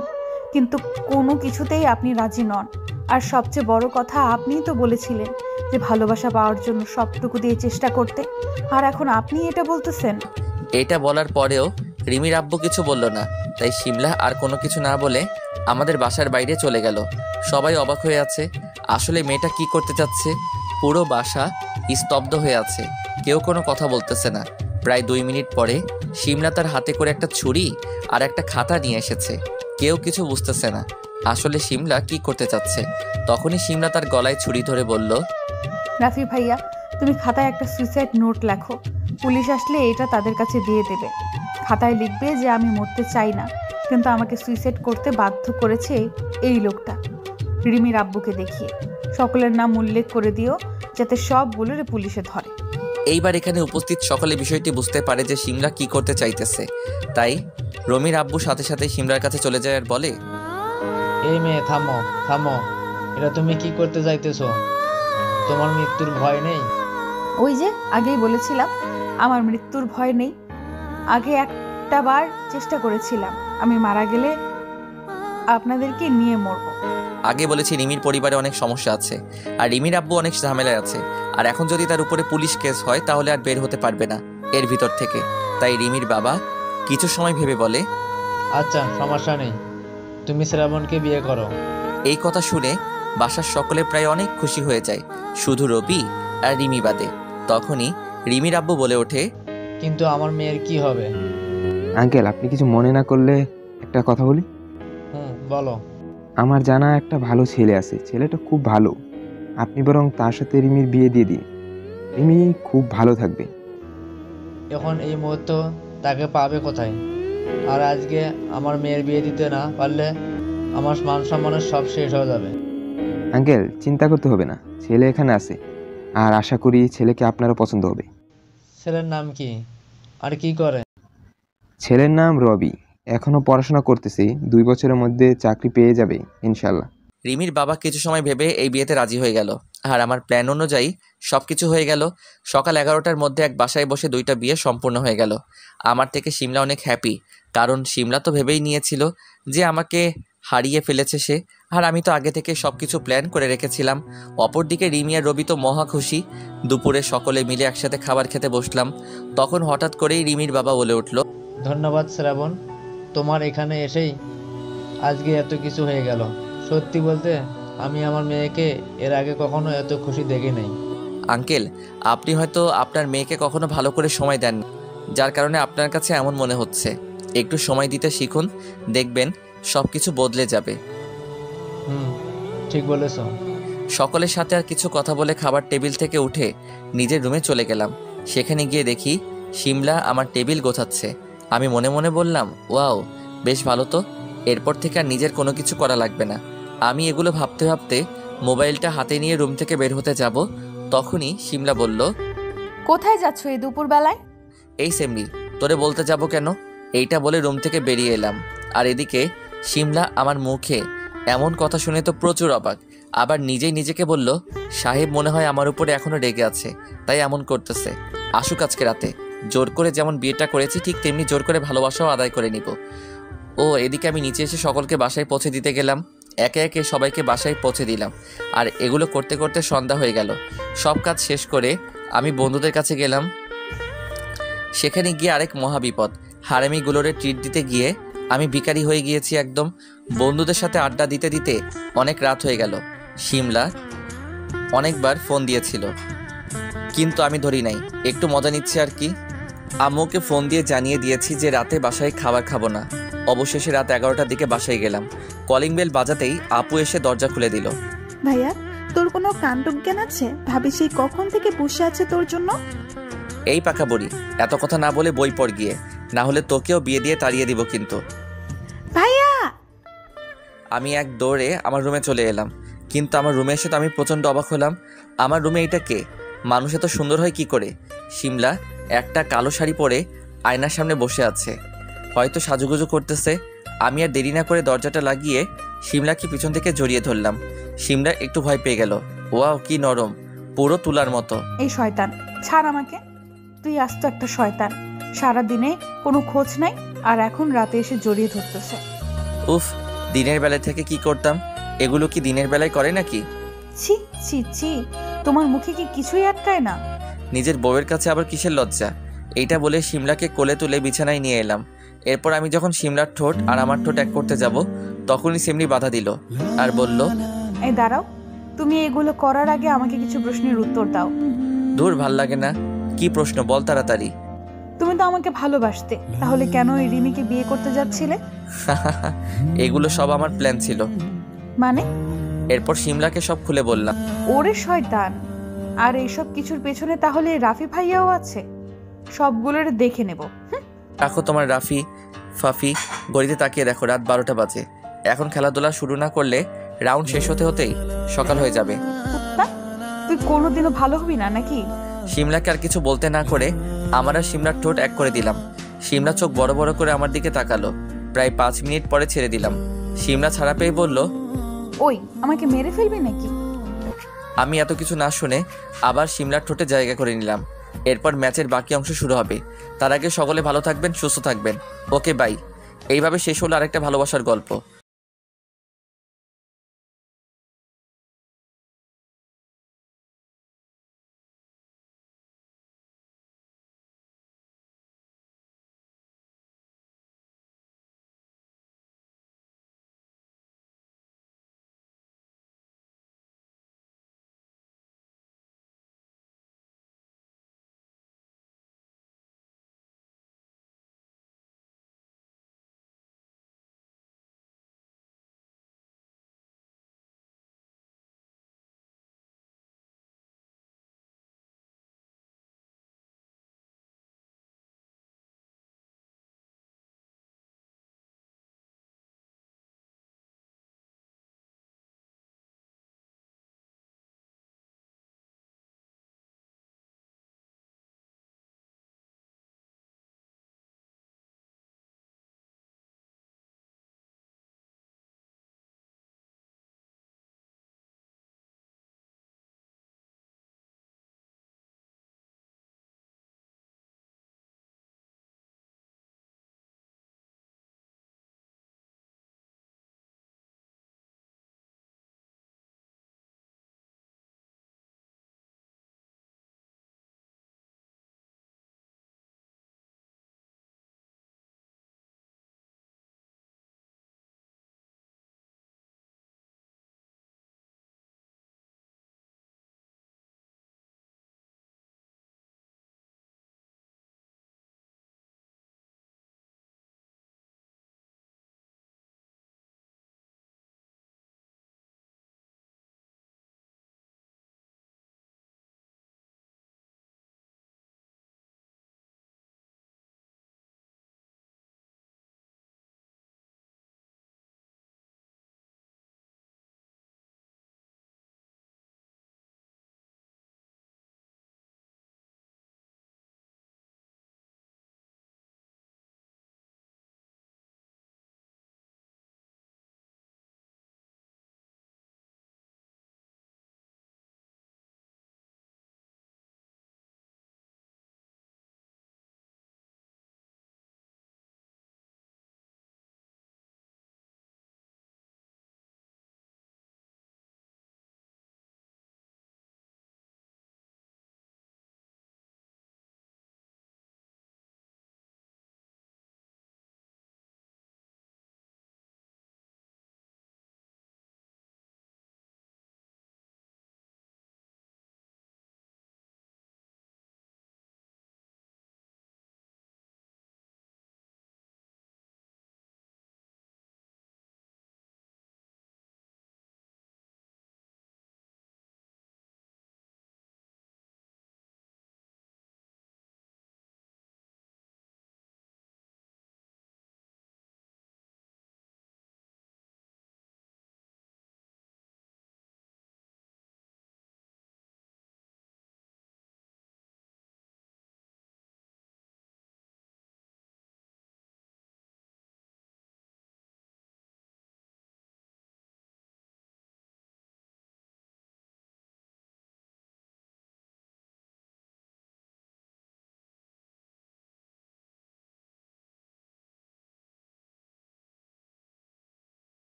কিন্তু কোনো কিছুতেই আপনি রাজি নন। আর সবচেয়ে বড় কথা, আপনিই তো বলেছিলেন যে ভালোবাসা পাওয়ার জন্য সবটুকু দিয়ে চেষ্টা করতে, আর এখন আপনি এটা বলতেছেন। এটা বলার পরেও রিমির আব্বু কিছু বলল না। তাই শিমলা আর কোনো কিছু না বলে আমাদের বাসার বাইরে চলে গেল। সবাই অবাক হয়ে আছে, আসলে মেয়েটা কি করতে চাচ্ছে। পুরো বাসা স্তব্ধ হয়ে আছে, কেউ কোনো কথা বলতেছে না। প্রায় 2 মিনিট পরে শিমলা তার হাতে করে একটা ছুরি আর একটা খাতা নিয়ে এসেছে। কেউ কিছু বুঝতেছে না আসলে শিমলা কি করতে চাচ্ছে। তখনই শিমলা তার গলায় ছুরি ধরে বলল, রাফি ভাইয়া, তুমি খাতায় একটা সুইসাইড নোট লেখো। পুলিশ আসলে এটা তাদের কাছে দিয়ে দেবে। খাতায় লিখবে যে আমি মরতে চাই না, কিন্তু আমাকে সুইসাইড করতে বাধ্য করেছে এই লোকটা, রিমির আব্বুকে দেখিয়ে। সকলের নাম উল্লেখ করে দিও যাতে সবগুলোরে পুলিশে ধরে। এইবার এখানে উপস্থিত সকলে বিষয়টি বুঝতে পারে যে শিমলা কি করতে চাইতেছে। তাই রমির আব্বু সাথে সাথে শিমলার কাছে চলে যায় আর বলে, এই মেয়ে থামো থামো, এটা তুমি কি করতে চাইতেছো? তোমার মৃত্যুর ভয় নেই? ওই যে আগেই বলেছিলাম আমার মৃত্যুর ভয় নেই। আগে একটা বার চেষ্টা করেছিলাম, আমি মারা গেলে আপনাদেরকে নিয়ে মরব। আগে বলেছি রিমির পরিবারে অনেক সমস্যা আছে, আর রিমির আব্বু অনেক ঝামেলায় আছে। আর এখন যদি তার উপরে পুলিশ কেস হয় তাহলে আর বের হতে পারবে না এর ভিতর থেকে। তাই রিমির বাবা কিছু সময় ভেবে বলে, আচ্ছা সমস্যা নেই, তুমি শ্রাবণকে বিয়ে করো। এই কথা শুনে বাসার সকলে প্রায় অনেক খুশি হয়ে যায়, শুধু রবি আর রিমি বাদে। তখনই রিমির আব্বু বলে ওঠে, কিন্তু আমার মেয়ের কি হবে? আঙ্কেল, আপনি কিছু মনে না করলে একটা কথা বলি। বলো। আমার জানা একটা ভালো ছেলে আছে, ছেলেটা খুব ভালো। আপনি বরং তার সাথে রিমির বিয়ে দিয়ে দিন, রিমি খুব ভালো থাকবে। এখন এই মুহূর্তে তাকে পাবে কোথায়? আর আজকে আমার মেয়ের বিয়ে দিতে না পারলে আমার মান সম্মানের সব শেষ হয়ে যাবে। আঙ্কেল, চিন্তা করতে হবে না, ছেলে এখানে আছে, আর আশা করি ছেলেকে আপনারও পছন্দ হবে। ছেলের নাম কি আর কি করে? ছেলের নাম রবি, এখনো পড়াশোনা করতেছি, 2 বছরের মধ্যে চাকরি পেয়ে যাবে ইনশাল্লাহ। রিমির বাবা কিছু সময় ভেবে এই বিয়েতে রাজি হয়ে গেল, আর আমার প্ল্যান অনুযায়ী সব কিছু হয়ে গেল। সকাল 11টার মধ্যে এক বাসায় বসে 2টা বিয়ে সম্পূর্ণ হয়ে গেল। আমার থেকে শিমলা অনেক হ্যাপি, কারণ শিমলা তো ভেবেই নিয়েছিল যে আমাকে হারিয়ে ফেলেছে সে, আর আমি তো আগে থেকে সব কিছু প্ল্যান করে রেখেছিলাম। অপরদিকে রিমি আর রবি তো মহা খুশি। দুপুরে সকলে মিলে একসাথে খাবার খেতে বসলাম। তখন হঠাৎ করেই রিমির বাবা বলে উঠল, ধন্যবাদ শ্রাবণ, তোমার এখানে এসেই আজকে এত কিছু হয়ে গেল। সত্যি বলতে আমি আমার মেয়েকে এর আগে কখনো এত খুশি দেখি নাই। আঙ্কেল, আপনি হয়তো আপনার মেয়েকে কখনো ভালো করে সময় দেন, যার কারণে আপনার কাছে এমন মনে হচ্ছে। একটু সময় দিতে শিখুন, দেখবেন সব কিছু বদলে যাবে। ঠিক বলেছ। সকলের সাথে আর কিছু কথা বলে খাবার টেবিল থেকে উঠে নিজের রুমে চলে গেলাম। সেখানে গিয়ে দেখি শিমলা আমার টেবিল গোছাচ্ছে। আমি মনে মনে বললাম, ওয়াও, বেশ ভালো তো, এরপর থেকে আর নিজের কোনো কিছু করা লাগবে না। আমি এগুলো ভাবতে ভাবতে মোবাইলটা হাতে নিয়ে রুম থেকে বের হতে যাব, তখনই শিমলা বলল, কোথায় যাচ্ছ এই দুপুরবেলায়? এই সেমরি, তোরে বলতে যাব কেন? এইটা বলে রুম থেকে বেরিয়ে এলাম। আর এদিকে শিমলা আমার মুখে এমন কথা শুনে তো প্রচুর অবাক, আবার নিজেই নিজেকে বলল, সাহেব মনে হয় আমার উপরে এখনো রেগে আছে, তাই এমন করতেছে। আসুক আজকে রাতে, জোর করে যেমন বিয়েটা করেছি ঠিক তেমনি জোর করে ভালোবাসাও আদায় করে নিব। ও এদিকে আমি নিচে এসে সকলকে বাসায় পৌঁছে দিতে গেলাম। একে একে সবাইকে বাসায় পৌঁছে দিলাম, আর এগুলো করতে করতে সন্ধ্যা হয়ে গেল। সব কাজ শেষ করে আমি বন্ধুদের কাছে গেলাম। সেখানে গিয়ে আরেক মহাবিপদ, হারামিগুলোরে ট্রিট দিতে গিয়ে আমি ভিখারি হয়ে গিয়েছি একদম। বন্ধুদের সাথে আড্ডা দিতে দিতে অনেক রাত হয়ে গেল। শিমলা অনেকবার ফোন দিয়েছিল, কিন্তু আমি ধরি নাই, একটু মজা নিচ্ছি আর কি। আম্মুকে ফোন দিয়ে জানিয়ে দিয়েছি যে রাতে বাসায় খাবার খাবো না। অবশেষে রাত 11টার দিকে বাসায় গেলাম। কলিং বেল বাজাতেই আপু এসে দরজা খুলে দিল। ভাইয়া, তোর কোনো কাণ্ডজ্ঞান আছে? ভাবি সেই কখন থেকে বসে আছে তোর জন্য। এই পাকা বুড়ি, এত কথা না বলে বই পড় গিয়ে, না হলে তোকেও বিয়ে দিয়ে তাড়িয়ে দিব কিন্তু। ভাইয়া! আমি এক দৌড়ে আমার রুমে চলে এলাম, কিন্তু আমার রুমে এসে তো আমি প্রচণ্ড অবাক হলাম। আমার রুমে এটা কে? মানুষ এত সুন্দর হয় কি করে? শিমলা একটা কালো শাড়ি পরে আয়নার সামনে বসে আছে, হয়তো সাজুগুজু করতেছে। আমি আর দেরি না করে দরজাটা লাগিয়ে শিমলাকে পিছন থেকে জড়িয়ে ধরলাম। শিমলা একটু ভয় পেয়ে গেল। ওয়াও, কি নরম, পুরো তুলার মতো। এই শয়তান, ছাড় আমাকে। তুই আস্ত একটা শয়তান, সারাদিনে কোনো খোঁজ নাই, আর এখন রাতে এসে জড়িয়ে ধরতেছে। উফ, দিনের বেলায় থেকে কি করতাম? এগুলো কি দিনের বেলায় করে নাকি? ছি ছি ছি, তোমার মুখে কি কিছুই আটকায় না? নিজের বউয়ের কাছে আবার কিসের লজ্জা? এইটা বলে শিমলাকে কোলে তুলে বিছানায় নিয়ে এলাম। এরপর আমি যখন শিমলার ঠোঁট আর আমার ঠোঁট এক করতে যাব, তখনই সিমনি বাধা দিল আর বলল, এই দাঁড়াও, তুমি এগুলো করার আগে আমাকে কিছু প্রশ্নের উত্তর দাও। দূর, ভাল লাগে না। কি প্রশ্ন বল তাড়াতাড়ি। তুমি তো আমাকে ভালোবাসতে, তাহলে কেন এই রিমিকে বিয়ে করতে যাচ্ছিলে? এগুলো সব আমার প্ল্যান ছিল। মানে? এরপর শিমলাকে সব খুলে বললাম। ওরে শয়তান, আর এইসব কিছুর পেছনে তাহলে রাফি ভাইয়াও আছে? সবগুলোর দেখে নেব। রাখো তোমার রাফি ফাফি, গড়িতে তাকিয়ে দেখো, রাত 12টা বাজে। এখন খেলাধুলা শুরু না করলে রাউন্ড শেষ হতে হতেই সকাল হয়ে যাবে। তুই কোনোদিনও ভালো হবি না নাকি? শিমলাকে আর কিছু বলতে না করে আমার আর শিমলার ঠোঁট এক করে দিলাম। শিমলা চোখ বড় বড় করে আমার দিকে তাকালো। প্রায় 5 মিনিট পরে ছেড়ে দিলাম। শিমলা ছাড়া পেয়ে বলল, ওই আমাকে মেরে ফেলবি নাকি? আমি এত কিছু না শুনে আবার শিমলার ঠোঁটে জায়গা করে নিলাম। এরপর ম্যাচের বাকি অংশ শুরু হবে। তার আগে সকলে ভালো থাকবেন, সুস্থ থাকবেন। Okay bye. এইভাবে শেষ হলো আরেকটা ভালোবাসার গল্প।